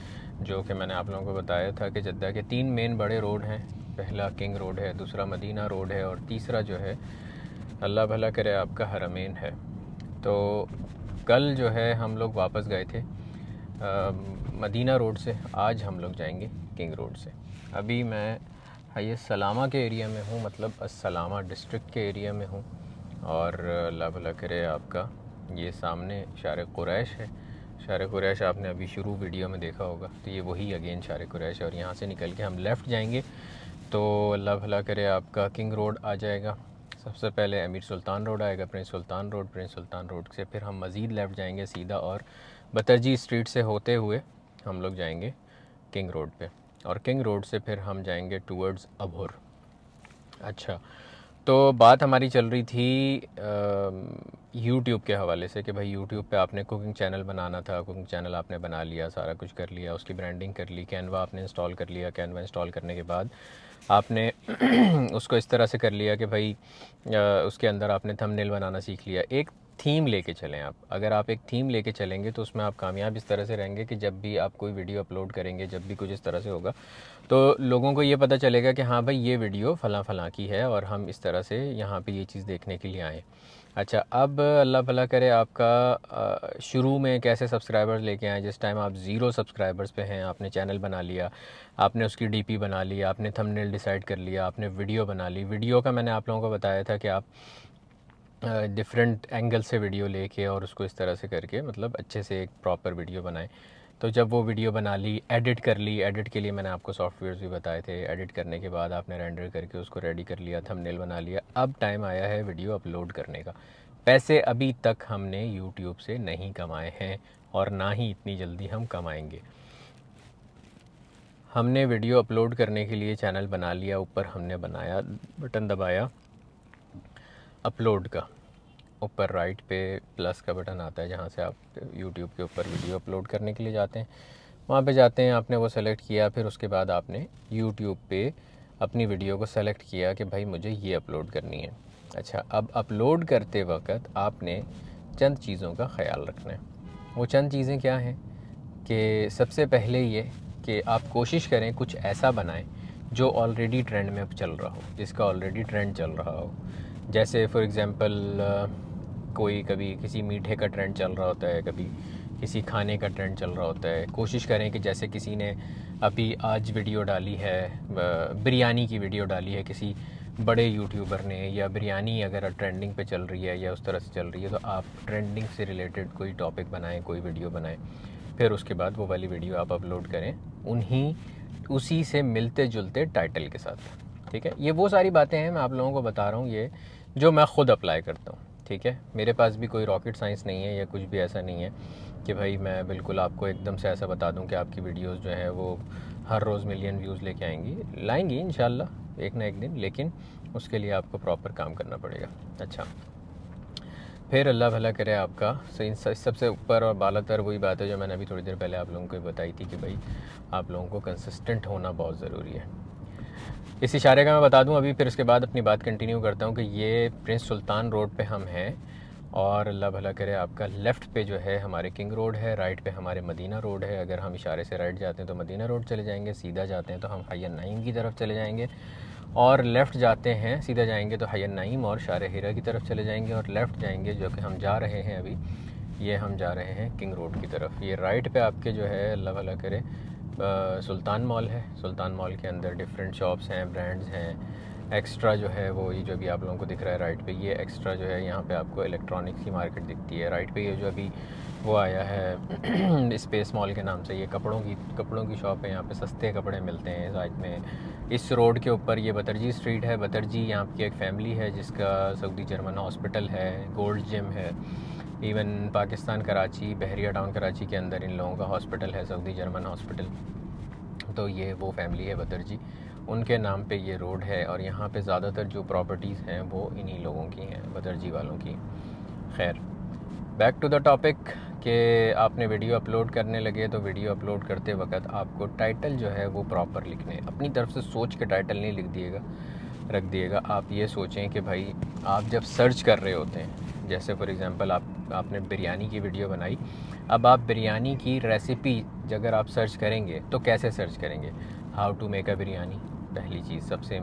जो कि मैंने आप लोगों को बताया था कि जद्दा के 3 मेन बड़े रोड हैं। पहला किंग रोड है, दूसरा मदीना रोड है और तीसरा जो है अल्लाह भला करे आपका हरमैन है। तो कल जो है हम लोग वापस गए थे मदीना रोड से, आज हम लोग जाएंगे किंग रोड से। अभी मैं ये सलामा के एरिया में हूँ, मतलब सलामा डिस्ट्रिक्ट के एरिया में हूँ। और अल्लाह भला करे आपका ये सामने शार कुरैश है। शार कुरैश आपने अभी शुरू वीडियो में देखा होगा, तो ये वही अगेन शार कुरैश है। और यहाँ से निकल के हम लेफ़्ट जाएंगे तो अल्लाह भला करे आपका किंग रोड आ जाएगा। सबसे पहले अमीर सुल्तान रोड आएगा, प्रिंस सुल्तान रोड से फिर हम मज़ीद लेफ़्ट जाएंगे सीधा और बतरजी स्ट्रीट से होते हुए हम लोग जाएंगे किंग रोड पे, और किंग रोड से फिर हम जाएंगे टूवर्ड्स अबोहर। अच्छा, तो बात हमारी चल रही थी यूट्यूब के हवाले से कि भाई यूट्यूब पे आपने कुकिंग चैनल बनाना था, कुकिंग चैनल आपने बना लिया, सारा कुछ कर लिया, उसकी ब्रांडिंग कर ली, कैनवा आपने इंस्टॉल कर लिया, कैनवा इंस्टॉल करने के बाद आपने उसको इस तरह से कर लिया कि भाई उसके अंदर आपने थंबनेल बनाना सीख लिया। एक थीम लेके चलें आप, अगर आप एक थीम लेके चलेंगे तो उसमें आप कामयाब इस तरह से रहेंगे कि जब भी आप कोई वीडियो अपलोड करेंगे, जब भी कुछ इस तरह से होगा तो लोगों को ये पता चलेगा कि हाँ भाई ये वीडियो फ़लाँ फ़लाँ की है और हम इस तरह से यहाँ पे ये चीज़ देखने के लिए आए। अच्छा, अब अल्लाह भला करे आपका शुरू में कैसे सब्सक्राइबर्स लेके आए, जिस टाइम आप ज़ीरो सब्सक्राइबर्स पे हैं, आपने चैनल बना लिया, आपने उसकी डीपी बना ली, आपने थंबनेल डिसाइड कर लिया, आपने वीडियो बना ली। वीडियो का मैंने आप लोगों को बताया था कि आप डिफरेंट एंगल से वीडियो लेके और उसको इस तरह से करके मतलब अच्छे से एक प्रॉपर वीडियो बनाएं। तो जब वो वीडियो बना ली, एडिट कर ली, एडिट के लिए मैंने आपको सॉफ्टवेयर्स भी बताए थे, एडिट करने के बाद आपने रेंडर करके उसको रेडी कर लिया, थंबनेल बना लिया, अब टाइम आया है वीडियो अपलोड करने का। पैसे अभी तक हमने यूट्यूब से नहीं कमाए हैं और ना ही इतनी जल्दी हम कमाएंगे। हमने वीडियो अपलोड करने के लिए चैनल बना लिया, ऊपर हमने बनाया, बटन दबाया अपलोड का, ऊपर राइट पे प्लस का बटन आता है जहाँ से आप यूट्यूब के ऊपर वीडियो अपलोड करने के लिए जाते हैं, वहाँ पे जाते हैं, आपने वो सेलेक्ट किया, फिर उसके बाद आपने यूट्यूब पे अपनी वीडियो को सेलेक्ट किया कि भाई मुझे ये अपलोड करनी है। अच्छा, अब अपलोड करते वक्त आपने चंद चीज़ों का ख्याल रखना है। वो चंद चीज़ें क्या हैं कि सबसे पहले ये कि आप कोशिश करें कुछ ऐसा बनाएं जो ऑलरेडी ट्रेंड में चल रहा हो, जिसका ऑलरेडी ट्रेंड चल रहा हो। जैसे फॉर एग्ज़ाम्पल कोई कभी किसी मीठे का ट्रेंड चल रहा होता है, कभी किसी खाने का ट्रेंड चल रहा होता है। कोशिश करें कि जैसे किसी ने अभी आज वीडियो डाली है, बिरयानी की वीडियो डाली है किसी बड़े यूट्यूबर ने, या बिरयानी अगर ट्रेंडिंग पे चल रही है या उस तरह से चल रही है, तो आप ट्रेंडिंग से रिलेटेड कोई टॉपिक बनाएं, कोई वीडियो बनाएं, फिर उसके बाद वो वाली वीडियो आप अपलोड करें उसी से मिलते जुलते टाइटल के साथ। ठीक है, ये वो सारी बातें हैं मैं आप लोगों को बता रहा हूँ, ये जो मैं ख़ुद अप्लाई करता हूँ। ठीक है, मेरे पास भी कोई रॉकेट साइंस नहीं है या कुछ भी ऐसा नहीं है कि भाई मैं बिल्कुल आपको एकदम से ऐसा बता दूं कि आपकी वीडियोस जो है वो हर रोज़ मिलियन व्यूज़ लेके लाएंगी इंशाल्लाह एक ना एक दिन, लेकिन उसके लिए आपको प्रॉपर काम करना पड़ेगा। अच्छा, फिर अल्लाह भला करे आपका सबसे ऊपर और बालातर वही बात है जो मैंने अभी थोड़ी देर पहले आप लोगों को बताई थी कि भाई आप लोगों को कंसिस्टेंट होना बहुत ज़रूरी है। इस इशारे का मैं बता दूं अभी, फिर उसके बाद अपनी बात कंटिन्यू करता हूं कि ये प्रिंस सुल्तान रोड पे हम हैं और अल्लाह भला करे आपका लेफ़्ट पे जो है हमारे किंग रोड है, राइट पे हमारे मदीना रोड है। अगर हम इशारे से राइट जाते हैं तो मदीना रोड चले जाएंगे, सीधा जाते हैं तो हम हय्यन नईम की तरफ चले जाएंगे, और लेफ़्ट जाते हैं सीधा जाएंगे तो हय्यन नईम और शार हिरा की तरफ चले जाएंगे, और लेफ़्ट जाएंगे जो कि हम जा रहे हैं अभी, ये हम जा रहे हैं किंग रोड की तरफ। ये राइट पे आपके जो है अल्लाह भला करे सुल्तान मॉल है। सुल्तान मॉल के अंदर डिफरेंट शॉप्स हैं, ब्रांड्स हैं। एक्स्ट्रा जो है वो ये जो भी आप लोगों को दिख रहा है राइट पे, ये एक्स्ट्रा जो है यहाँ पे आपको इलेक्ट्रॉनिक्स की मार्केट दिखती है। राइट पे ये जो अभी वो आया है स्पेस मॉल के नाम से, ये कपड़ों की शॉप है, यहाँ पे सस्ते कपड़े मिलते हैं साइड में। इस रोड के ऊपर ये बतरजी स्ट्रीट है। बतरजी यहाँ की एक फैमिली है जिसका सऊदी जर्मन हॉस्पिटल है, गोल्ड जिम है, इवन पाकिस्तान कराची बहरिया टाउन कराची के अंदर इन लोगों का हॉस्पिटल है, सऊदी जर्मन हॉस्पिटल। तो ये वो फैमिली है बतरजी, उनके नाम पे ये रोड है, और यहाँ पे ज़्यादातर जो प्रॉपर्टीज़ हैं वो इन्हीं लोगों की हैं, बतरजी वालों की। खैर, बैक टू द टॉपिक कि आपने वीडियो अपलोड करने लगे तो वीडियो अपलोड करते वक्त आपको टाइटल जो है वो प्रॉपर लिखने, अपनी तरफ से सोच के टाइटल नहीं रख दिएगा। आप ये सोचें कि भाई आप जब सर्च कर रहे होते हैं, जैसे फॉर एग्ज़ाम्पल आपने बिरयानी की वीडियो बनाई, अब आप बिरयानी की रेसिपी अगर आप सर्च करेंगे तो कैसे सर्च करेंगे? How to make a biryani, पहली चीज़, सबसे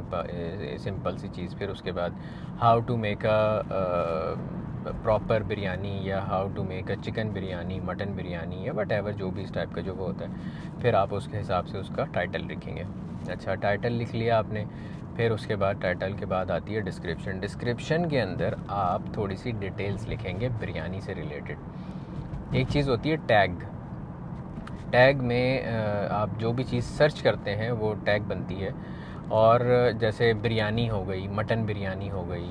सिंपल सी चीज़। फिर उसके बाद how to make a proper biryani, या how to make a chicken biryani, mutton biryani, या वट एवर जो भी इस टाइप का जो वो होता है, फिर आप उसके हिसाब से उसका टाइटल लिखेंगे। अच्छा, टाइटल लिख लिया आपने, फिर उसके बाद टाइटल के बाद आती है डिस्क्रिप्शन। डिस्क्रिप्शन के अंदर आप थोड़ी सी डिटेल्स लिखेंगे बिरयानी से रिलेटेड। एक चीज़ होती है टैग में आप जो भी चीज़ सर्च करते हैं वो टैग बनती है, और जैसे बिरयानी हो गई, मटन बिरयानी हो गई,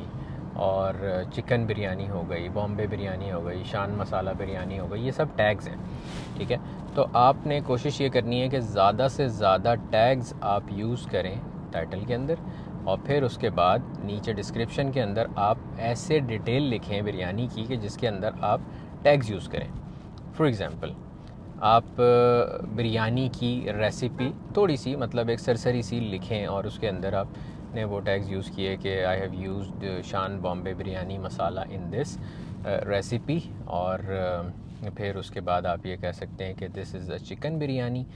और चिकन बिरयानी हो गई, बॉम्बे बिरयानी हो गई, शान मसाला बिरयानी हो गई, ये सब टैग्स हैं, ठीक है। तो आपने कोशिश ये करनी है कि ज़्यादा से ज़्यादा टैग्स आप यूज़ करें टाइटल के अंदर, और फिर उसके बाद नीचे डिस्क्रिप्शन के अंदर आप ऐसे डिटेल लिखें बिरयानी की कि जिसके अंदर आप टैग्स यूज़ करें। फॉर एग्ज़ाम्पल, आप बिरयानी की रेसिपी थोड़ी सी, मतलब एक सरसरी सी लिखें और उसके अंदर आपने वो टैग्स यूज़ किए कि आई हैव यूज्ड शान बॉम्बे बिरयानी मसाला इन दिस रेसिपी, और फिर उसके बाद आप ये कह सकते हैं कि this is a chicken biryani,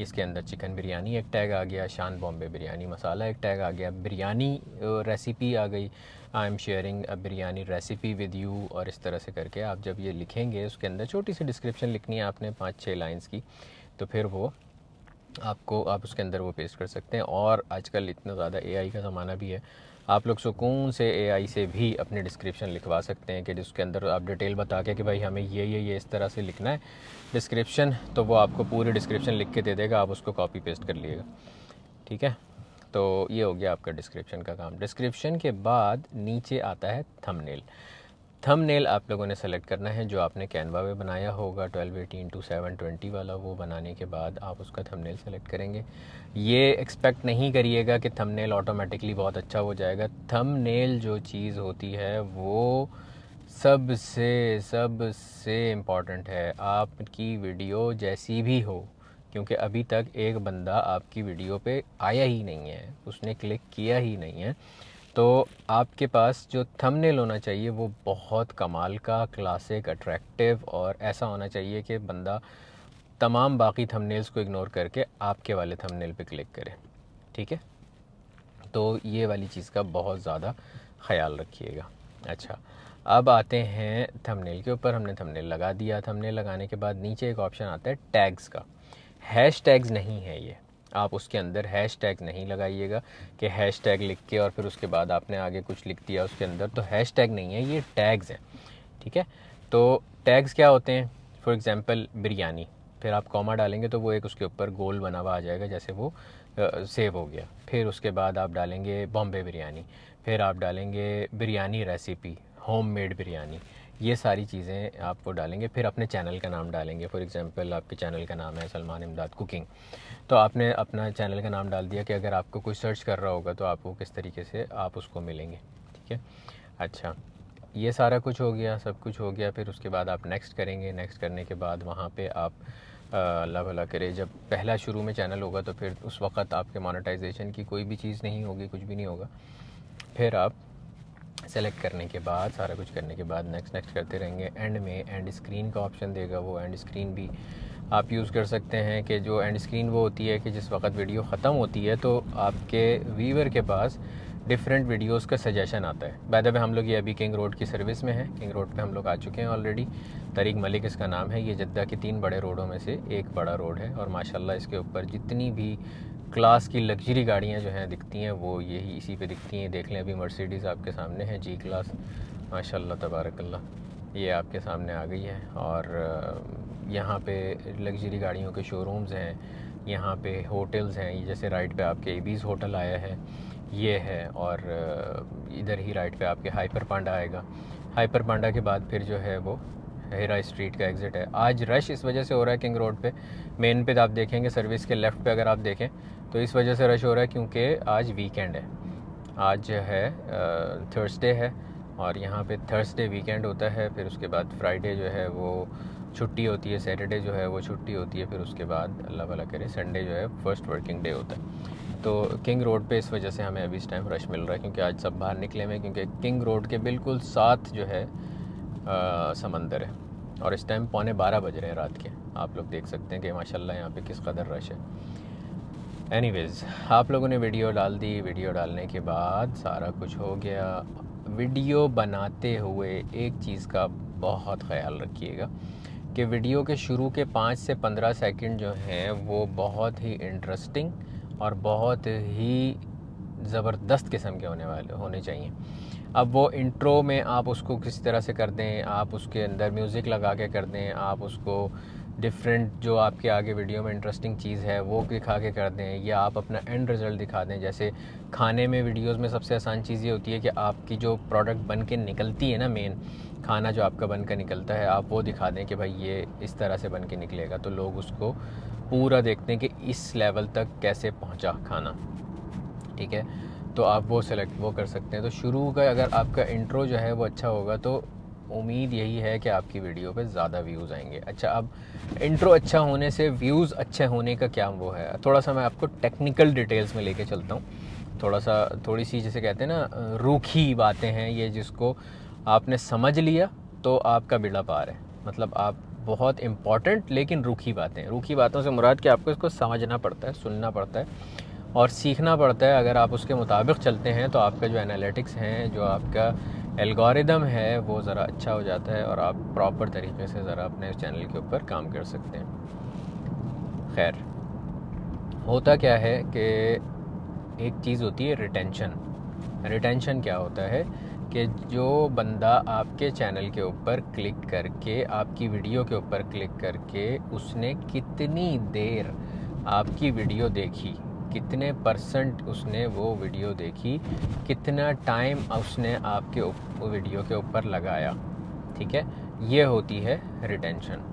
इसके अंदर चिकन बिरयानी एक टैग आ गया, शान बॉम्बे बिरयानी मसाला एक टैग आ गया, बिरयानी रेसिपी आ गई, I am sharing a biryani recipe with you, और इस तरह से करके आप जब ये लिखेंगे उसके अंदर छोटी सी डिस्क्रिप्शन लिखनी है आपने 5-6 लाइंस की, तो फिर वो आप उसके अंदर वो पेस्ट कर सकते हैं। और आजकल इतना ज़्यादा एआई का ज़माना भी है, आप लोग सुकून से एआई से भी अपने डिस्क्रिप्शन लिखवा सकते हैं कि जिसके अंदर आप डिटेल बता के कि भाई हमें ये इस तरह से लिखना है डिस्क्रिप्शन, तो वो आपको पूरी डिस्क्रिप्शन लिख के दे देगा, आप उसको कॉपी पेस्ट कर लीजिएगा, ठीक है। तो ये हो गया आपका डिस्क्रिप्शन का काम। डिस्क्रिप्शन के बाद नीचे आता है थंबनेल। थंबनेल आप लोगों ने सेलेक्ट करना है जो आपने कैनवा में बनाया होगा 1280x720 वाला, वो बनाने के बाद आप उसका थंबनेल सेलेक्ट करेंगे। ये एक्सपेक्ट नहीं करिएगा कि थंबनेल ऑटोमेटिकली बहुत अच्छा हो जाएगा। थंबनेल जो चीज़ होती है वो सबसे इम्पॉर्टेंट है, आपकी वीडियो जैसी भी हो, क्योंकि अभी तक एक बंदा आपकी वीडियो पे आया ही नहीं है, उसने क्लिक किया ही नहीं है, तो आपके पास जो थंबनेल होना चाहिए वो बहुत कमाल का, क्लासिक, अट्रैक्टिव, और ऐसा होना चाहिए कि बंदा तमाम बाकी थंबनेल्स को इग्नोर करके आपके वाले थंबनेल पे क्लिक करे, ठीक है। तो ये वाली चीज़ का बहुत ज़्यादा ख़याल रखिएगा। अच्छा, अब आते हैं थंबनेल के ऊपर। हमने थंबनेल लगा दिया, थंबनेल लगाने के बाद नीचे एक ऑप्शन आता है टैग्स का। हैश टैग्स नहीं है ये, आप उसके अंदर हैश टैग नहीं लगाइएगा कि हैश टैग लिख के और फिर उसके बाद आपने आगे कुछ लिख दिया उसके अंदर, तो हैश टैग नहीं है, ये टैग्स हैं, ठीक है। तो टैग्स क्या होते हैं? फॉर एग्ज़ाम्पल बिरयानी, फिर आप कॉमा डालेंगे तो वो एक उसके ऊपर गोल बना हुआ आ जाएगा, जैसे वो सेव हो गया। फिर उसके बाद आप डालेंगे बॉम्बे बिरयानी, फिर आप डालेंगे बिरयानी रेसिपी, होममेड बिरयानी, ये सारी चीज़ें आप वो डालेंगे। फिर अपने चैनल का नाम डालेंगे। फॉर एग्ज़ाम्पल आपके चैनल का नाम है सलमान इमदाद कुकिंग, तो आपने अपना चैनल का नाम डाल दिया कि अगर आपको कोई सर्च कर रहा होगा तो आपको किस तरीके से आप उसको मिलेंगे, ठीक है। अच्छा, ये सारा कुछ हो गया, सब कुछ हो गया। फिर उसके बाद आप नेक्स्ट करेंगे। नेक्स्ट करने के बाद वहाँ पे आप अल्लाह भला करे, जब पहला शुरू में चैनल होगा तो फिर उस वक्त आपके मोनेटाइजेशन की कोई भी चीज़ नहीं होगी, कुछ भी नहीं होगा। फिर आप सेलेक्ट करने के बाद, सारा कुछ करने के बाद नेक्स्ट नेक्स्ट करते रहेंगे। एंड में एंड स्क्रीन का ऑप्शन देगा, वो एंड स्क्रीन भी आप यूज़ कर सकते हैं कि जो एंड स्क्रीन वो होती है कि जिस वक्त वीडियो ख़त्म होती है तो आपके व्यूअर के पास डिफरेंट वीडियोस का सजेशन आता है। बाय द वे हम लोग ये अभी किंग रोड की सर्विस में है, किंग रोड पे हम लोग आ चुके हैं ऑलरेडी। तरीक मलिक इसका नाम है, ये जद्दा के 3 बड़े रोडों में से एक बड़ा रोड है, और माशाल्लाह इसके ऊपर जितनी भी क्लास की लग्जरी गाड़ियाँ जो हैं दिखती हैं वो यही इसी पे दिखती हैं। देख लें, अभी मर्सिडीज़ आपके सामने है, जी क्लास, माशाल्लाह तबारकल्लाह, ये आपके सामने आ गई है। और यहाँ पे लग्जरी गाड़ियों के शोरूम्स हैं, यहाँ पे होटल्स हैं, जैसे राइट पे आपके एबीज़ होटल आया है, ये है, और इधर ही राइट पे आपके हाइपर पांडा आएगा। हाइपर पांडा के बाद फिर जो है वो हेरा स्ट्रीट का एग्ज़िट है। आज रश इस वजह से हो रहा है किंग रोड पे, मेन पे आप देखेंगे सर्विस के लेफ़्ट पे अगर आप देखें तो इस वजह से रश हो रहा है क्योंकि आज वीकेंड है, आज है थर्सडे है, और यहाँ पे थर्सडे वीकेंड होता है। फिर उसके बाद फ्राइडे जो है वो छुट्टी होती है, सैटरडे जो है वो छुट्टी होती है, फिर उसके बाद अल्लाह भला करे संडे जो है फर्स्ट वर्किंग डे होता है। तो किंग रोड पे इस वजह से हमें अभी इस टाइम रश मिल रहा है क्योंकि आज सब बाहर निकले हुए हैं, क्योंकि किंग रोड के बिल्कुल साथ जो है समंदर है, और इस टाइम 11:15 बज रहे हैं रात के। आप लोग देख सकते हैं कि माशाल्लाह यहाँ पे किस कदर रश है। एनीवेज़, आप लोगों ने वीडियो डाल दी, वीडियो डालने के बाद सारा कुछ हो गया। वीडियो बनाते हुए एक चीज़ का बहुत ख़याल रखिएगा कि वीडियो के शुरू के 5 से 15 सेकंड जो हैं वो बहुत ही इंटरेस्टिंग और बहुत ही ज़बरदस्त किस्म के होने चाहिए। अब वो इंट्रो में आप उसको किस तरह से कर दें, आप उसके अंदर म्यूज़िक लगा के कर दें, आप उसको डिफरेंट जो आपके आगे वीडियो में इंटरेस्टिंग चीज़ है वो दिखा के कर दें, या आप अपना एंड रिज़ल्ट दिखा दें। जैसे खाने में वीडियोस में सबसे आसान चीज़ ये होती है कि आपकी जो प्रोडक्ट बन के निकलती है ना, मेन खाना जो आपका बन के निकलता है, आप वो दिखा दें कि भाई ये इस तरह से बन के निकलेगा, तो लोग उसको पूरा देखते हैं कि इस लेवल तक कैसे पहुंचा खाना। ठीक है, तो आप वो कर सकते हैं। तो शुरू का अगर आपका इंट्रो जो है वो अच्छा होगा तो उम्मीद यही है कि आपकी वीडियो पे ज़्यादा व्यूज़ आएंगे। अच्छा, अब इंट्रो अच्छा होने से व्यूज़ अच्छे होने का क्या वो है, थोड़ा सा मैं आपको टेक्निकल डिटेल्स में लेके चलता हूँ। थोड़ी सी जैसे कहते हैं ना रूखी बातें हैं ये, जिसको आपने समझ लिया तो आपका बेड़ा पार है। मतलब आप बहुत इम्पॉर्टेंट लेकिन रूखी बातों से मुराद कि आपको इसको समझना पड़ता है, सुनना पड़ता है और सीखना पड़ता है। अगर आप उसके मुताबिक चलते हैं तो आपका जो एनालिटिक्स हैं, जो आपका एल्गोरिदम है, वो ज़रा अच्छा हो जाता है और आप प्रॉपर तरीके से ज़रा अपने चैनल के ऊपर काम कर सकते हैं। खैर, होता क्या है कि एक चीज़ होती है रिटेंशन क्या होता है कि जो बंदा आपके चैनल के ऊपर क्लिक करके, आपकी वीडियो के ऊपर क्लिक करके, उसने कितनी देर आपकी वीडियो देखी, कितने % उसने वो वीडियो देखी, कितना टाइम उसने आपके वीडियो के ऊपर लगाया। ठीक है, ये होती है रिटेंशन।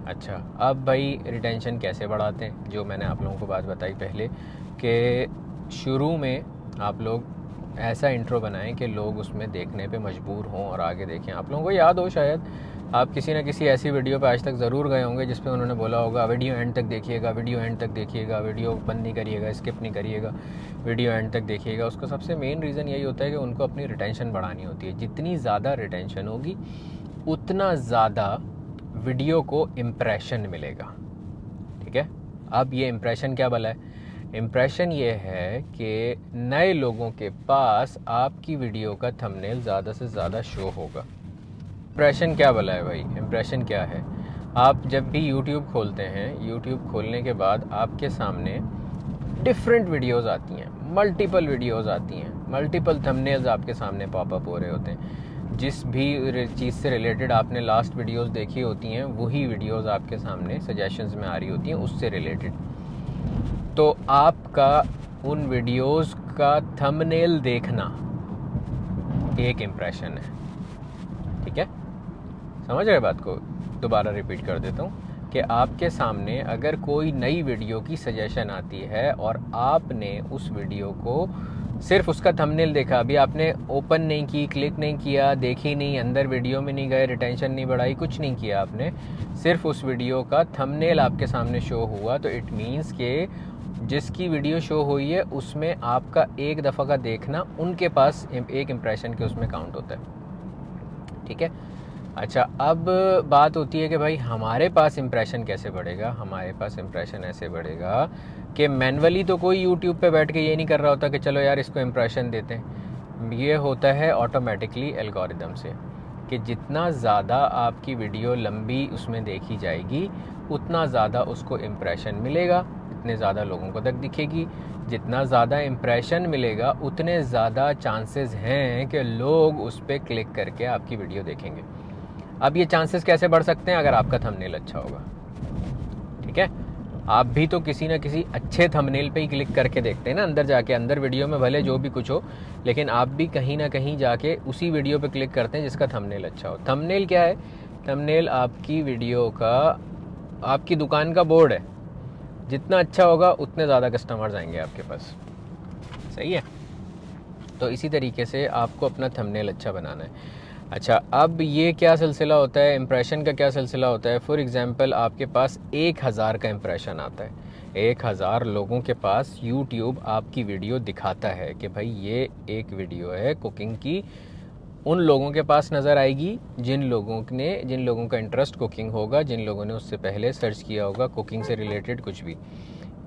अच्छा, अब भाई रिटेंशन कैसे बढ़ाते हैं, जो मैंने आप लोगों को बात बताई पहले कि शुरू में आप लोग ऐसा इंट्रो बनाएं कि लोग उसमें देखने पे मजबूर हों और आगे देखें। आप लोगों को याद हो, शायद आप किसी न किसी ऐसी वीडियो पे आज तक ज़रूर गए होंगे जिस पे उन्होंने बोला होगा वीडियो एंड तक देखिएगा, वीडियो एंड तक देखिएगा, वीडियो बंद नहीं करिएगा, स्किप नहीं करिएगा, वीडियो एंड तक देखिएगा। उसका सबसे मेन रीज़न यही होता है कि उनको अपनी रिटेंशन बढ़ानी होती है। जितनी ज़्यादा रिटेंशन होगी उतना ज़्यादा वीडियो को इम्प्रेशन मिलेगा। ठीक है, अब ये इम्प्रेशन क्या भला है? इम्प्रेशन ये है कि नए लोगों के पास आपकी वीडियो का थंबनेल ज़्यादा से ज़्यादा शो होगा। इम्प्रेशन क्या भला है भाई? इम्प्रेशन क्या है? आप जब भी YouTube खोलते हैं, YouTube खोलने के बाद आपके सामने डिफरेंट वीडियोस आती हैं, मल्टीपल वीडियोस आती हैं, मल्टीपल थंबनेल्स आपके सामने पॉपअप हो रहे होते हैं। जिस भी चीज़ से रिलेटेड आपने लास्ट वीडियोस देखी होती हैं, वही वीडियोस आपके सामने सजेशंस में आ रही होती हैं उससे रिलेटेड। तो आपका उन वीडियोस का थंबनेल देखना एक इम्प्रेशन है। ठीक है, समझ रहे बात को? दोबारा रिपीट कर देता हूँ कि आपके सामने अगर कोई नई वीडियो की सजेशन आती है और आपने उस वीडियो को सिर्फ उसका थंबनेल देखा, अभी आपने ओपन नहीं की, क्लिक नहीं किया, देखी नहीं, अंदर वीडियो में नहीं गए, रिटेंशन नहीं बढ़ाई, कुछ नहीं किया आपने, सिर्फ उस वीडियो का थंबनेल आपके सामने शो हुआ, तो इट मीन्स कि जिसकी वीडियो शो हुई है उसमें आपका एक दफ़ा का देखना उनके पास एक इम्प्रेशन के उसमें काउंट होता है। ठीक है, अच्छा, अब बात होती है कि भाई हमारे पास इम्प्रेशन कैसे बढ़ेगा? हमारे पास इम्प्रेशन ऐसे बढ़ेगा कि मैनुअली तो कोई यूट्यूब पे बैठ के ये नहीं कर रहा होता कि चलो यार इसको इम्प्रेशन देते हैं। ये होता है ऑटोमेटिकली एल्गोरिदम से कि जितना ज़्यादा आपकी वीडियो लंबी उसमें देखी जाएगी उतना ज़्यादा उसको इम्प्रेशन मिलेगा, इतने ज़्यादा लोगों को तक दिखेगी। जितना ज़्यादा इम्प्रेशन मिलेगा उतने ज़्यादा चांसेस हैं कि लोग उस पर क्लिक करके आपकी वीडियो देखेंगे। अब ये चांसेस कैसे बढ़ सकते हैं? अगर आपका थंबनेल अच्छा होगा। ठीक है, आप भी तो किसी ना किसी अच्छे थंबनेल पे ही क्लिक करके देखते हैं ना, अंदर जाके, अंदर वीडियो में भले जो भी कुछ हो, लेकिन आप भी कहीं ना कहीं जाके उसी वीडियो पे क्लिक करते हैं जिसका थंबनेल अच्छा हो। थंबनेल क्या है? थंबनेल आपकी वीडियो का, आपकी दुकान का बोर्ड है। जितना अच्छा होगा उतने ज़्यादा कस्टमर्स आएंगे आपके पास। सही है, तो इसी तरीके से आपको अपना थंबनेल अच्छा बनाना है। अच्छा, अब ये क्या सिलसिला होता है, इम्प्रेशन का क्या सिलसिला होता है? फॉर एग्ज़ाम्पल आपके पास 1000 का इम्प्रेशन आता है, 1000 लोगों के पास यूट्यूब आपकी वीडियो दिखाता है कि भाई ये एक वीडियो है कुकिंग की। उन लोगों के पास नज़र आएगी जिन लोगों का इंटरेस्ट कुकिंग होगा, जिन लोगों ने उससे पहले सर्च किया होगा कुकिंग से रिलेटेड कुछ भी।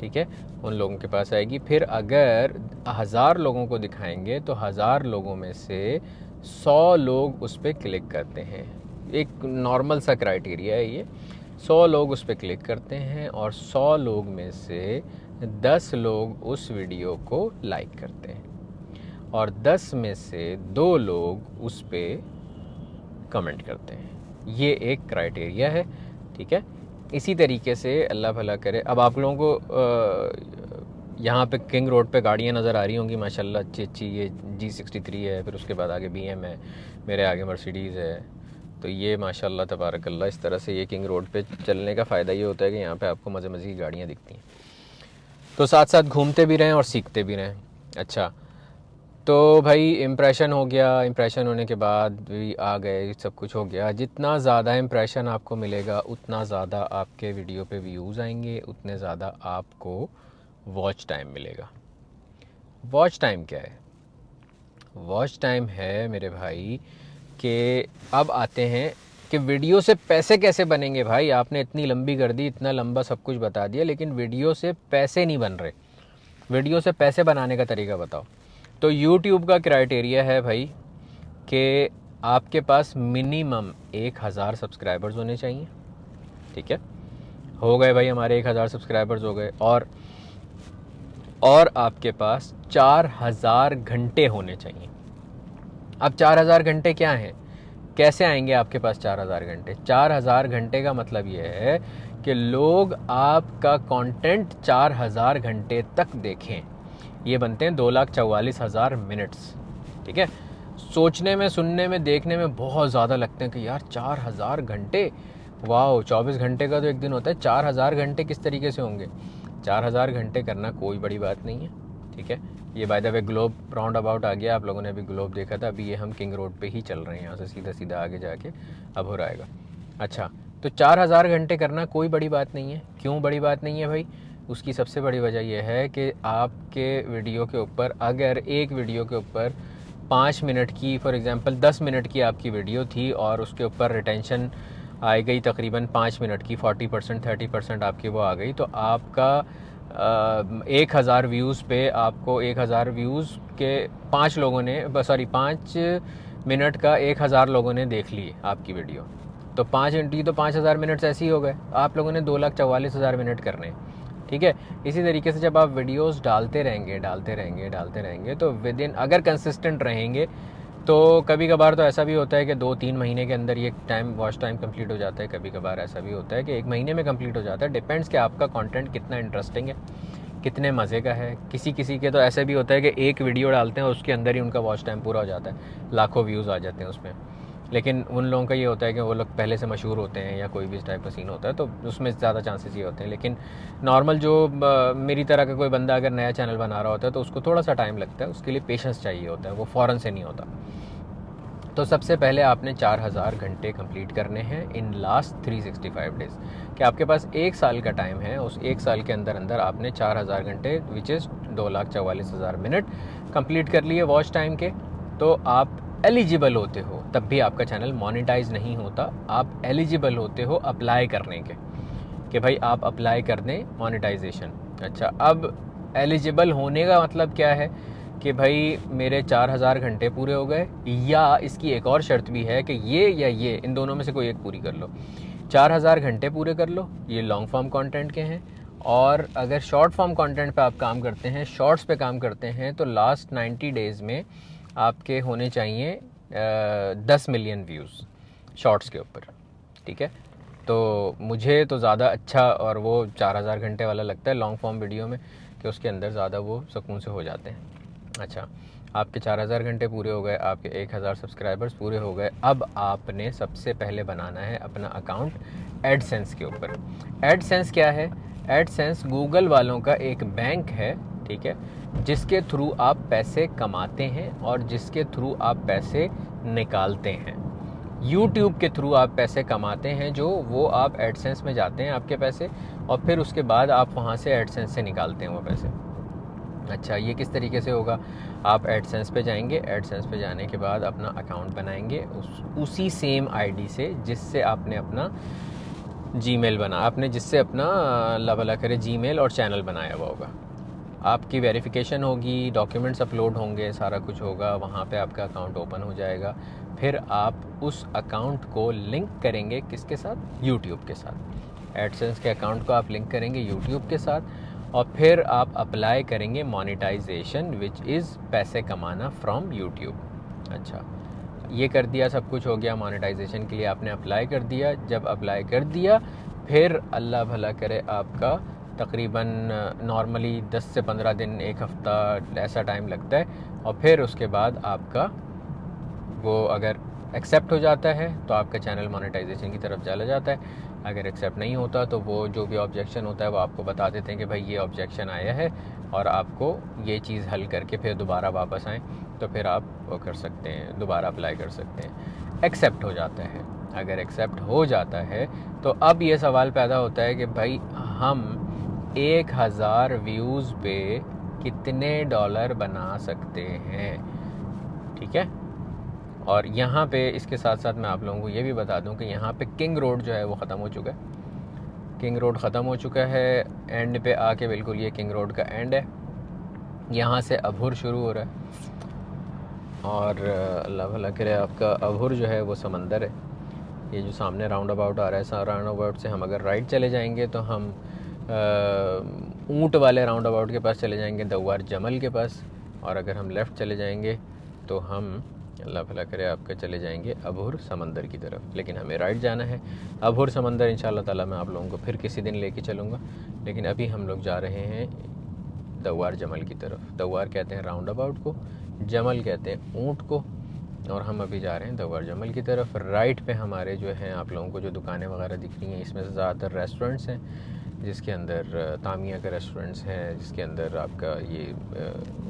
ठीक है, उन लोगों के पास आएगी। फिर अगर 1000 लोगों को दिखाएंगे तो 1000 लोगों में से 100 लोग उस पर क्लिक करते हैं। एक नॉर्मल सा क्राइटेरिया है ये। 100 लोग उस पर क्लिक करते हैं और 100 लोग में से 10 लोग उस वीडियो को लाइक करते हैं और 10 में से 2 लोग उस पर कमेंट करते हैं। ये एक क्राइटेरिया है। ठीक है, इसी तरीके से अल्लाह भला करे। अब आप लोगों को यहाँ पे किंग रोड पे गाड़ियाँ नज़र आ रही होंगी माशाल्लाह अच्छी अच्छी। ये G63 है, फिर उसके बाद आगे BM है, मेरे आगे मर्सिडीज़ है। तो ये माशाल्लाह तबारकल्लाह इस तरह से ये किंग रोड पे चलने का फ़ायदा ये होता है कि यहाँ पे आपको मज़े मज़े की गाड़ियाँ दिखती हैं, तो साथ साथ घूमते भी रहें और सीखते भी रहें। अच्छा, तो भाई इम्प्रेशन हो गया, इम्प्रेशन होने के बाद भी आ गए, सब कुछ हो गया। जितना ज़्यादा इम्प्रेशन आपको मिलेगा उतना ज़्यादा आपके वीडियो पे व्यूज़ आएंगे, उतने ज़्यादा आपको वॉच टाइम मिलेगा। वॉच टाइम क्या है? वॉच टाइम है मेरे भाई कि अब आते हैं कि वीडियो से पैसे कैसे बनेंगे। भाई आपने इतनी लंबी कर दी, इतना लंबा सब कुछ बता दिया, लेकिन वीडियो से पैसे नहीं बन रहे। वीडियो से पैसे बनाने का तरीका बताओ। तो YouTube का क्राइटेरिया है भाई कि आपके पास मिनिमम 1000 सब्सक्राइबर्स होने चाहिए। ठीक है, हो गए भाई हमारे 1000 सब्सक्राइबर्स हो गए, और आपके पास 4000 घंटे होने चाहिए। अब 4000 घंटे क्या हैं, कैसे आएंगे आपके पास 4000 घंटे? 4000 घंटे का मतलब ये है कि लोग आपका कंटेंट 4000 घंटे तक देखें। ये बनते हैं 2,44,000 मिनट्स। ठीक है, सोचने में, सुनने में, देखने में बहुत ज़्यादा लगते हैं कि यार 4000 घंटे, वाह, 24 घंटे का तो एक दिन होता है, 4000 घंटे किस तरीके से होंगे? 4000 घंटे करना कोई बड़ी बात नहीं है। ठीक है, ये by the way globe roundabout आ गया, आप लोगों ने अभी ग्लोब देखा था। अभी ये हम किंग रोड पे ही चल रहे हैं, यहाँ से सीधा सीधा आगे जाके अब हो रहेगा। अच्छा, तो 4000 घंटे करना कोई बड़ी बात नहीं है। क्यों बड़ी बात नहीं है भाई? उसकी सबसे बड़ी वजह यह है कि आपके वीडियो के ऊपर, अगर एक वीडियो के ऊपर 5 मिनट की, फॉर एग्ज़ाम्पल 10 मिनट की आपकी वीडियो थी और उसके ऊपर रिटेंशन आ गई तकरीबन 5 मिनट की, 40% 30% आपकी वो आ गई, तो आपका 1000 व्यूज़ पे आपको 1000 व्यूज़ के 5 लोगों ने, सॉरी 5 मिनट का 1000 लोगों ने देख ली आपकी वीडियो, तो 5 इंटू तो 5000 मिनट्स ऐसे ही हो गए। आप लोगों ने 2,44,000 मिनट करने हैं। ठीक है, इसी तरीके से जब आप वीडियोस डालते रहेंगे तो विद इन, अगर कंसिस्टेंट रहेंगे तो कभी कभार तो ऐसा भी होता है कि 2-3 महीने के अंदर ये टाइम, वॉच टाइम कंप्लीट हो जाता है। कभी कभार ऐसा भी होता है कि 1 महीने में कंप्लीट हो जाता है। डिपेंड्स कि आपका कंटेंट कितना इंटरेस्टिंग है, कितने मज़े का है। किसी किसी के तो ऐसे भी होता है कि एक वीडियो डालते हैं और उसके अंदर ही उनका वॉच टाइम पूरा हो जाता है, लाखों व्यूज़ आ जाते हैं उसमें। लेकिन उन लोगों का ये होता है कि वो लोग पहले से मशहूर होते हैं या कोई भी इस टाइप का सीन होता है, तो उसमें ज़्यादा चांसेस ये होते हैं। लेकिन नॉर्मल जो मेरी तरह का कोई बंदा अगर नया चैनल बना रहा होता है तो उसको थोड़ा सा टाइम लगता है, उसके लिए पेशेंस चाहिए होता है, वो फ़ौरन से नहीं होता। तो सबसे पहले आपने 4000 घंटे कंप्लीट करने हैं इन लास्ट 365 डेज़। कि आपके पास 1 साल का टाइम है, उस 1 साल के अंदर अंदर आपने 4000 घंटे विच इज़ 2,44,000 मिनट कंप्लीट कर लिए वॉच टाइम के, तो आप एलिजिबल होते हो। तब भी आपका चैनल मोनेटाइज नहीं होता, आप एलिजिबल होते हो अप्लाई करने के, कि भाई आप अप्लाई कर दें मोनेटाइजेशन। अच्छा, अब एलिजिबल होने का मतलब क्या है कि भाई मेरे 4000 घंटे पूरे हो गए, या इसकी एक और शर्त भी है कि ये या ये, इन दोनों में से कोई एक पूरी कर लो। 4000 घंटे पूरे कर लो, ये लॉन्ग फॉर्म कंटेंट के हैं। और अगर शॉर्ट फॉर्म कंटेंट पे आप काम करते हैं, शॉर्ट्स पे काम करते हैं, तो लास्ट 90 डेज़ में आपके होने चाहिए 10 मिलियन व्यूज़ शॉर्ट्स के ऊपर। ठीक है, तो मुझे तो ज़्यादा अच्छा और वो 4000 घंटे वाला लगता है लॉन्ग फॉर्म वीडियो में, कि उसके अंदर ज़्यादा वो सुकून से हो जाते हैं। अच्छा, आपके 4000 घंटे पूरे हो गए, आपके 1000 सब्सक्राइबर्स पूरे हो गए। अब आपने सबसे पहले बनाना है अपना अकाउंट एडसेंस के ऊपर। एडसेंस क्या है? एडसेंस गूगल वालों का एक बैंक है, ठीक है, जिसके थ्रू आप पैसे कमाते हैं और जिसके थ्रू आप पैसे निकालते हैं। यूट्यूब के थ्रू आप पैसे कमाते हैं, जो वो आप एडसेंस में जाते हैं आपके पैसे, और फिर उसके बाद आप वहाँ से एडसेंस से निकालते हैं वो पैसे। अच्छा, ये किस तरीके से होगा? आप एडसेंस पे जाएंगे, एडसेंस पे जाने के बाद अपना अकाउंट बनाएंगे उसी सेम आईडी से जिससे आपने अपना जीमेल बना, आपने जिससे अपना अल्लाह भला करे जीमेल और चैनल बनाया हुआ होगा। आपकी वेरिफिकेशन होगी, डॉक्यूमेंट्स अपलोड होंगे, सारा कुछ होगा, वहाँ पे आपका अकाउंट ओपन हो जाएगा। फिर आप उस अकाउंट को लिंक करेंगे किसके साथ? यूट्यूब के साथ। एडसेंस के अकाउंट को आप लिंक करेंगे यूट्यूब के साथ, और फिर आप अप्लाई करेंगे मोनेटाइजेशन, विच इज़ पैसे कमाना फ्रॉम यूट्यूब। अच्छा, ये कर दिया, सब कुछ हो गया, मोनेटाइजेशन के लिए आपने अप्लाई कर दिया। जब अप्लाई कर दिया फिर अल्लाह भला करे आपका तकरीबन नॉर्मली 10 से 15 दिन, एक हफ़्ता ऐसा टाइम लगता है, और फिर उसके बाद आपका वो अगर एक्सेप्ट हो जाता है तो आपका चैनल मोनेटाइजेशन की तरफ चला जाता है। अगर एक्सेप्ट नहीं होता तो वो जो भी ऑब्जेक्शन होता है वो आपको बता देते हैं कि भाई ये ऑब्जेक्शन आया है और आपको ये चीज़ हल करके फिर दोबारा वापस आएँ, तो फिर आप वो कर सकते हैं, दोबारा अप्लाई कर सकते हैं। एक्सेप्ट हो जाता है, अगर एक्सेप्ट हो जाता है तो अब ये सवाल पैदा होता है कि भाई हम 1000 व्यूज़ पे कितने डॉलर बना सकते हैं, ठीक है। और यहाँ पे इसके साथ साथ मैं आप लोगों को ये भी बता दूं कि यहाँ पे किंग रोड जो है वो ख़त्म हो चुका है। किंग रोड ख़त्म हो चुका है, एंड पे आके बिल्कुल ये किंग रोड का एंड है। यहाँ से अभुर शुरू हो रहा है, और अल्लाह भला करे आपका अभुर जो है वो समंदर है। ये जो सामने राउंड अबाउट आ रहा है, राउंड अबाउट से हम अगर राइट चले जाएंगे तो हम ऊँट वाले राउंड अबाउट के पास चले जाएंगे, दौवार जमल के पास। और अगर हम लेफ़्ट चले जाएंगे तो हम अल्लाह भला करे आपका चले जाएंगे अभुर समंदर की तरफ। लेकिन हमें राइट जाना है। अभुर समंदर इंशाअल्लाह ताला मैं आप लोगों को फिर किसी दिन लेके चलूँगा, लेकिन अभी हम लोग जा रहे हैं दौवार जमल की तरफ। दौवार कहते हैं राउंड अबाउट को, जमल कहते हैं ऊँट को, और हम अभी जा रहे हैं दौवार जमल की तरफ। राइट पे हमारे जो हैं आप लोगों को जो दुकानें वगैरह दिख रही हैं, इसमें से ज़्यादातर रेस्टोरेंट्स हैं, जिसके अंदर तामिया के रेस्टोरेंट्स हैं, जिसके अंदर आपका ये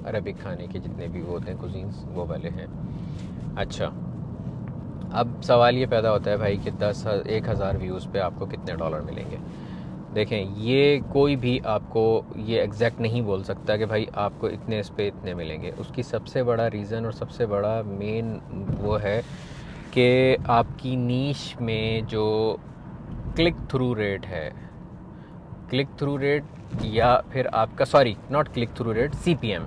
अरबिक खाने के जितने भी वो होते हैं कुजीन्स, वो वाले हैं। अच्छा, अब सवाल ये पैदा होता है भाई कि 10,000 व्यूज़ पे आपको कितने डॉलर मिलेंगे। देखें, ये कोई भी आपको ये एग्जैक्ट नहीं बोल सकता कि भाई आपको इतने इस पे इतने मिलेंगे। उसकी सबसे बड़ा रीज़न और सबसे बड़ा मेन वो है कि आपकी नीश में जो क्लिक थ्रू रेट है, क्लिक थ्रू रेट, या फिर आपका not click through rate, CPM,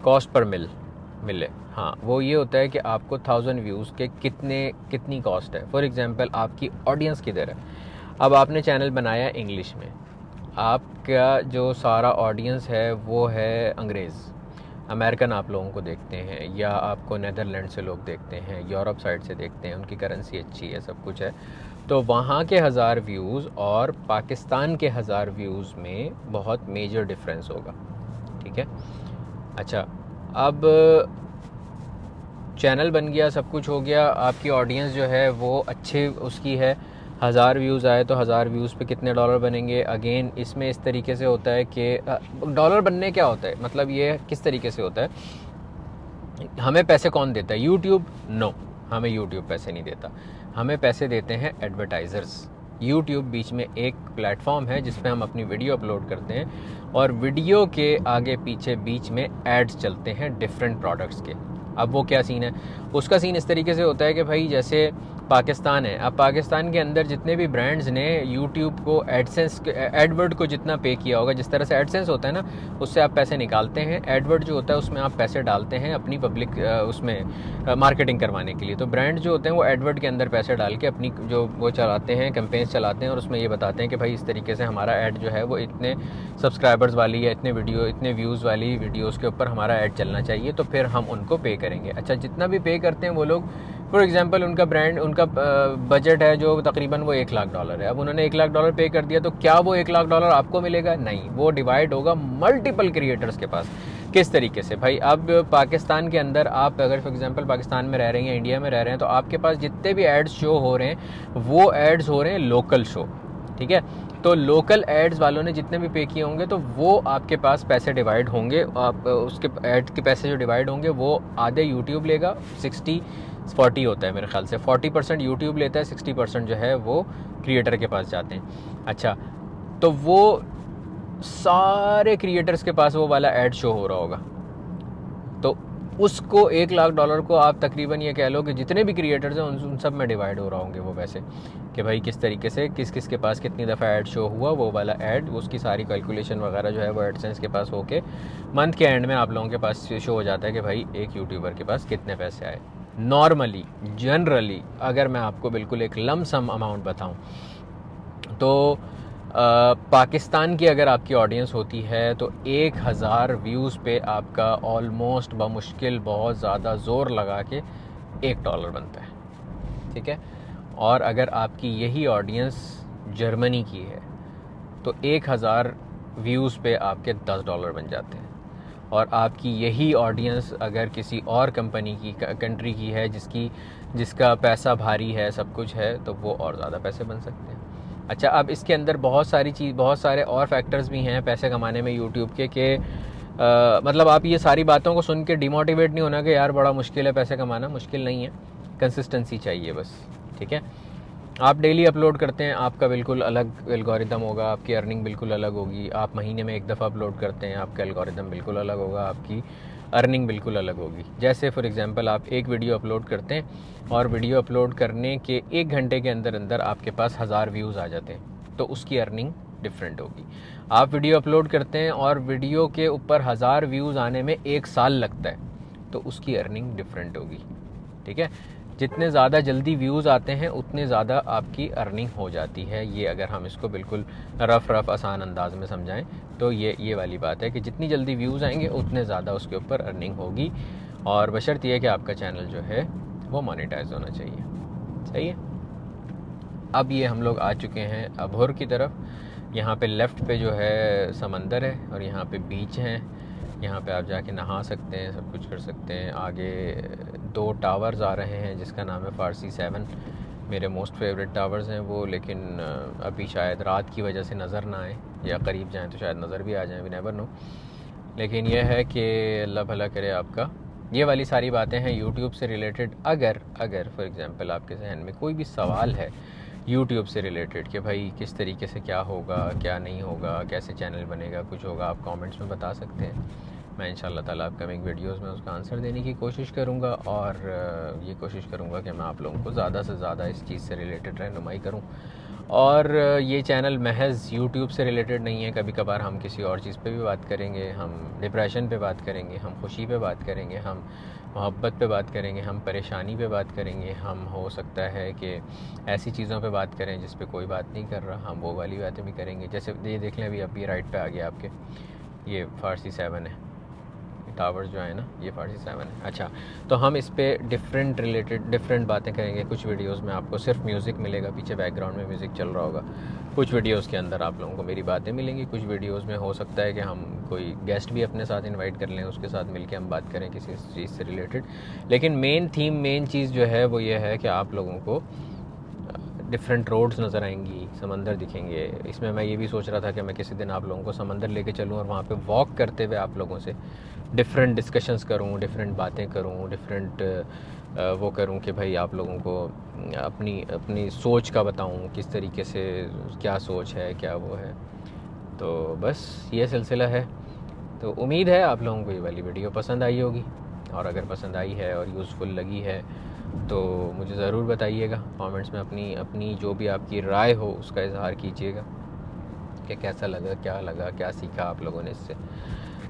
cost per मिले, हाँ, वो ये होता है कि आपको 1000 व्यूज़ के कितनी कॉस्ट है। फॉर एग्जांपल आपकी ऑडियंस किधर है। अब आपने चैनल बनाया इंग्लिश में, आपका जो सारा ऑडियंस है वो है अंग्रेज़, अमेरिकन आप लोगों को देखते हैं, या आपको नेदरलैंड से लोग देखते हैं, यूरोप साइड से देखते हैं, उनकी करेंसी अच्छी है, सब कुछ है। तो वहाँ के 1000 व्यूज़ और पाकिस्तान के 1000 व्यूज़ में बहुत मेजर डिफरेंस होगा, ठीक है। अच्छा, अब चैनल बन गया, सब कुछ हो गया, आपकी ऑडियंस जो है वो अच्छे उसकी है, 1000 व्यूज़ आए तो 1000 व्यूज़ पे कितने डॉलर बनेंगे। अगेन इसमें इस तरीके से होता है कि डॉलर बनने क्या होता है, मतलब ये किस तरीके से होता है, हमें पैसे कौन देता है, यूट्यूब? नो, हमें यूट्यूब पैसे नहीं देता, हमें पैसे देते हैं एडवर्टाइज़र्स। यूट्यूब बीच में एक प्लेटफॉर्म है जिस पे हम अपनी वीडियो अपलोड करते हैं, और वीडियो के आगे पीछे बीच में एड्स चलते हैं डिफरेंट प्रोडक्ट्स के। अब वो क्या सीन है, उसका सीन इस तरीके से होता है कि भाई जैसे पाकिस्तान है, अब पाकिस्तान के अंदर जितने भी ब्रांड्स ने यूट्यूब को एडसेंस, एडवर्ड को जितना पे किया होगा, जिस तरह से एडसेंस होता है ना, उससे आप पैसे निकालते हैं, एडवर्ड जो होता है उसमें आप पैसे डालते हैं अपनी पब्लिक उसमें मार्केटिंग करवाने के लिए। तो ब्रांड जो होते हैं वो एडवर्ड के अंदर पैसे डाल के अपनी जो वो चलाते हैं, कैंपेन्स चलाते हैं, और उसमें ये बताते हैं कि भाई इस तरीके से हमारा ऐड जो है वो इतने सब्सक्राइबर्स वाली या इतने व्यूज़ वाली वीडियोज़ के ऊपर हमारा ऐड चलना चाहिए, तो फिर हम उनको पे करेंगे। अच्छा, जितना भी पे करते हैं वो लोग, फॉर एग्जांपल उनका ब्रांड, उनका बजट है जो तकरीबन वो $1,00,000 है। अब उन्होंने $1,00,000 पे कर दिया, तो क्या वो $1,00,000 आपको मिलेगा? नहीं, वो डिवाइड होगा मल्टीपल क्रिएटर्स के पास। किस तरीके से भाई, अब पाकिस्तान के अंदर आप अगर फॉर एग्जांपल पाकिस्तान में रह रहे हैं, इंडिया में रह रहे हैं, तो आपके पास जितने भी एड्स शो हो रहे हैं वो एड्स हो रहे हैं लोकल शो, ठीक है। तो लोकल एड्स वालों ने जितने भी पे किए होंगे तो वो आपके पास पैसे डिवाइड होंगे, आप उसके एड के पैसे जो डिवाइड होंगे वो आधे यूट्यूब लेगा, 60-40 होता है मेरे ख्याल से, 40% यूट्यूब लेता है, 60% जो है वो क्रिएटर के पास जाते हैं। अच्छा, तो वो सारे क्रिएटर्स के पास वो वाला ऐड शो हो रहा होगा, तो उसको $1,00,000 को आप तकरीबन ये कह लो कि जितने भी क्रिएटर्स हैं उन सब में डिवाइड हो रहा होंगे वो पैसे, कि भाई किस तरीके से किस किस के पास कितनी दफ़ा ऐड शो हुआ, वो वाला ऐड, उसकी सारी कैलकुलेशन वगैरह जो है वो एडसेंस के पास होके मंथ के एंड में आप लोगों के पास शो हो जाता है कि भाई एक यूट्यूबर के पास कितने पैसे आए। नॉर्मली जनरली अगर मैं आपको बिल्कुल एक लमसम अमाउंट बताऊँ तो पाकिस्तान की अगर आपकी ऑडियंस होती है तो 1000 व्यूज़ पे आपका ऑलमोस्ट बमुश्किल बहुत ज़्यादा ज़ोर लगा के $1 बनता है, ठीक है। और अगर आपकी यही ऑडियंस जर्मनी की है तो 1000 व्यूज़ पे आपके $10 बन जाते हैं। और आपकी यही ऑडियंस अगर किसी और कंपनी की कंट्री की है जिसका पैसा भारी है, सब कुछ है, तो वो और ज़्यादा पैसे बन सकते हैं। अच्छा, अब इसके अंदर बहुत सारे और फैक्टर्स भी हैं पैसे कमाने में यूट्यूब के कि मतलब आप ये सारी बातों को सुन के डिमोटिवेट नहीं होना कि यार बड़ा मुश्किल है पैसे कमाना। मुश्किल नहीं है, कंसिस्टेंसी चाहिए बस। ठीक है, आप डेली अपलोड करते हैं, आपका बिल्कुल अलग एल्गोरिदम होगा, आपकी अर्निंग बिल्कुल अलग होगी। आप महीने में एक दफ़ा अपलोड करते हैं, आपका एल्गोरिदम बिल्कुल अलग होगा, आपकी अर्निंग बिल्कुल अलग होगी। जैसे फॉर एग्जांपल आप एक वीडियो अपलोड करते हैं और वीडियो अपलोड करने के 1 घंटे के अंदर अंदर आपके पास 1000 व्यूज़ आ जाते हैं, तो उसकी अर्निंग डिफरेंट होगी। आप वीडियो अपलोड करते हैं और वीडियो के ऊपर 1000 व्यूज़ आने में 1 साल लगता है, तो उसकी अर्निंग डिफरेंट होगी। ठीक है, जितने ज़्यादा जल्दी व्यूज़ आते हैं उतने ज़्यादा आपकी अर्निंग हो जाती है। ये अगर हम इसको बिल्कुल रफ़ आसान अंदाज में समझाएं तो ये वाली बात है कि जितनी जल्दी व्यूज़ आएंगे उतने ज़्यादा उसके ऊपर अर्निंग होगी, और बशर्ते ये कि आपका चैनल जो है वो मोनेटाइज होना चाहिए। सही है। अब ये हम लोग आ चुके हैं अभोर की तरफ। यहाँ पे लेफ़्ट पे जो है समंदर है और यहाँ पे बीच हैं, यहाँ पे आप जाके नहा सकते हैं, सब कुछ कर सकते हैं। आगे 2 टावर्स आ रहे हैं जिसका नाम है फारसी 7। मेरे मोस्ट फेवरेट टावर्स हैं वो, लेकिन अभी शायद रात की वजह से नज़र ना आए, या करीब जाएं तो शायद नज़र भी आ जाएं, वी नेवर नो। लेकिन यह है कि अल्लाह भला करे आपका। ये वाली सारी बातें हैं यूट्यूब से रिलेटेड। अगर फॉर एग्ज़ाम्पल आपके जहन में कोई भी सवाल है यूट्यूब से रिलेटेड कि भाई किस तरीके से क्या होगा, क्या नहीं होगा, कैसे चैनल बनेगा, कुछ होगा, आप कमेंट्स में बता सकते हैं। मैं इंशाल्लाह ताला अपकमिंग वीडियोस में उसका आंसर देने की कोशिश करूँगा, और ये कोशिश करूँगा कि मैं आप लोगों को ज़्यादा से ज़्यादा इस चीज़ से रिलेटेड रहनुमाई करूँ। और ये चैनल महज यूट्यूब से रिलेटेड नहीं है, कभी कभार हम किसी और चीज़ पे भी बात करेंगे, हम डिप्रेशन पे बात करेंगे, हम खुशी पे बात करेंगे, हम मोहब्बत पे बात करेंगे, हम परेशानी पे बात करेंगे, हम हो सकता है कि ऐसी चीज़ों पे बात करें जिस पे कोई बात नहीं कर रहा, हम वो वाली बातें भी करेंगे। जैसे ये देख लें, अभी राइट पे आ गया आपके, ये फारसी 7 है, टावर्स जो है ना, ये फारसी 7 है। अच्छा, तो हम इस पे डिफरेंट बातें करेंगे। कुछ वीडियोस में आपको सिर्फ म्यूज़िक मिलेगा, पीछे बैकग्राउंड में म्यूज़िक चल रहा होगा। कुछ वीडियोस के अंदर आप लोगों को मेरी बातें मिलेंगी। कुछ वीडियोस में हो सकता है कि हम कोई गेस्ट भी अपने साथ इनवाइट कर लें, उसके साथ मिलके हम बात करें किसी चीज़ से रिलेटेड। लेकिन मेन चीज़ जो है वो ये है कि आप लोगों को डिफरेंट रोड्स नज़र आएंगी, समंदर दिखेंगे। इसमें मैं ये भी सोच रहा था कि मैं किसी दिन आप लोगों को समंदर लेके चलूँ और वहाँ पे वॉक करते हुए आप लोगों से डिफरेंट डिस्कशंस करूँ, डिफरेंट बातें करूँ, डिफरेंट वो करूँ कि भाई आप लोगों को अपनी सोच का बताऊँ, किस तरीके से क्या सोच है, क्या वो है। तो बस ये सिलसिला है। तो उम्मीद है आप लोगों को ये वाली वीडियो पसंद आई होगी, और अगर पसंद आई है और यूज़फुल लगी है तो मुझे ज़रूर बताइएगा कमेंट्स में। अपनी जो भी आपकी राय हो उसका इजहार कीजिएगा कि कैसा लगा, क्या सीखा आप लोगों ने इससे।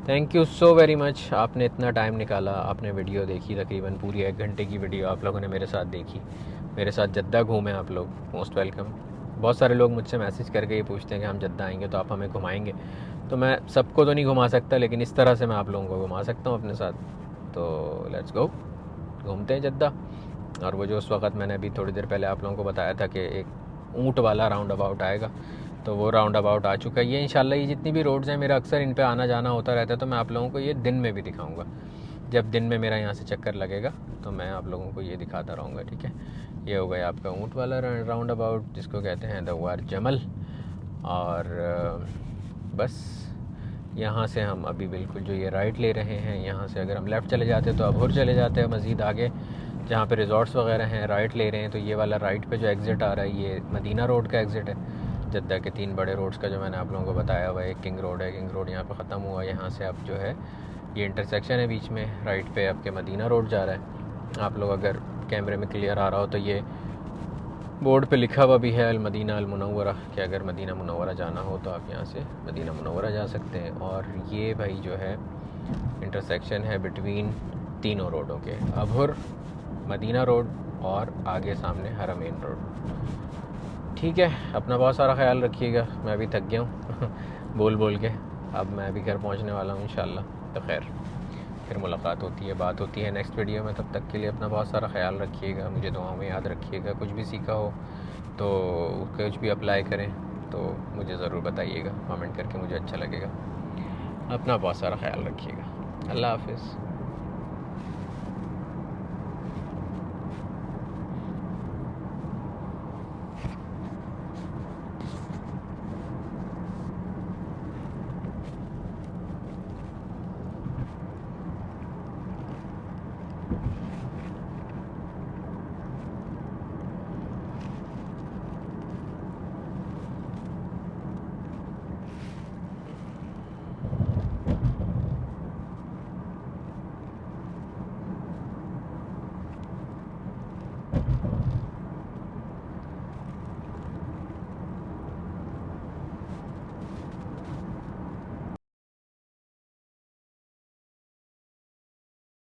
Thank you so very much, आपने इतना टाइम निकाला, आपने वीडियो देखी, तकरीबन पूरी 1 घंटे की वीडियो आप लोगों ने मेरे साथ देखी, मेरे साथ जद्दा घूमे आप लोग, मोस्ट वेलकम। बहुत सारे लोग मुझसे मैसेज करके ये पूछते हैं कि हम जद्दा आएंगे तो आप हमें घुमाएंगे। तो मैं सबको तो नहीं घुमा सकता, लेकिन इस तरह से मैं आप लोगों को घुमा सकता हूँ अपने साथ। तो लेट्स गो, घूमते हैं जद्दा। और वो जो उस वक़्त मैंने अभी थोड़ी देर पहले आप लोगों को बताया था कि एक ऊँट वाला राउंड अबाउट आएगा, तो वो राउंड अबाउट आ चुका है। ये इंशाल्लाह, ये जितनी भी रोड्स हैं, मेरा अक्सर इन पे आना जाना होता रहता है, तो मैं आप लोगों को ये दिन में भी दिखाऊंगा। जब दिन में मेरा यहाँ से चक्कर लगेगा तो मैं आप लोगों को ये दिखाता रहूँगा। ठीक है, ये हो गया आपका ऊँट वाला राउंड अबाउट, जिसको कहते हैं दवार जमल। और बस यहाँ से हम अभी बिल्कुल जो ये राइट ले रहे हैं, यहाँ से अगर हम लेफ़्ट चले जाते तो अभोर चले जाते हैं मज़ीद आगे, जहाँ पे रिज़ॉर्ट्स वगैरह हैं। राइट ले रहे हैं तो ये वाला राइट पे जो एग्ज़िट आ रहा है, ये मदीना रोड का एग्ज़िट है। जद्दा के 3 बड़े रोड्स का जो मैंने आप लोगों को बताया हुआ है, एक किंग रोड है, किंग रोड यहाँ पे ख़त्म हुआ, यहाँ से अब जो है ये इंटरसेक्शन है बीच में, राइट पे आपके मदीना रोड जा रहा है। आप लोग अगर कैमरे में क्लियर आ रहा हो तो ये बोर्ड पे लिखा हुआ भी है अल-मदीना अल-मुनव्वरा, कि अगर मदीना मुनव्वरा जाना हो तो आप यहाँ से मदीना मुनव्वरा जा सकते हैं। और ये भाई जो है इंटरसेक्शन है बिटवीन तीनों रोडों के, अभुर, मदीना रोड और आगे सामने हरमैन रोड। ठीक है, अपना बहुत सारा ख्याल रखिएगा। मैं अभी थक गया हूँ बोल के। अब मैं अभी घर पहुँचने वाला हूँ इंशाल्लाह। तो खैर, फिर मुलाकात होती है, बात होती है नेक्स्ट वीडियो में। तब तक के लिए अपना बहुत सारा ख्याल रखिएगा, मुझे दुआओं में याद रखिएगा। कुछ भी सीखा हो तो कुछ भी अप्लाई करें तो मुझे ज़रूर बताइएगा, कमेंट करके, मुझे अच्छा लगेगा। अपना बहुत सारा ख्याल रखिएगा। अल्लाह हाफिज़।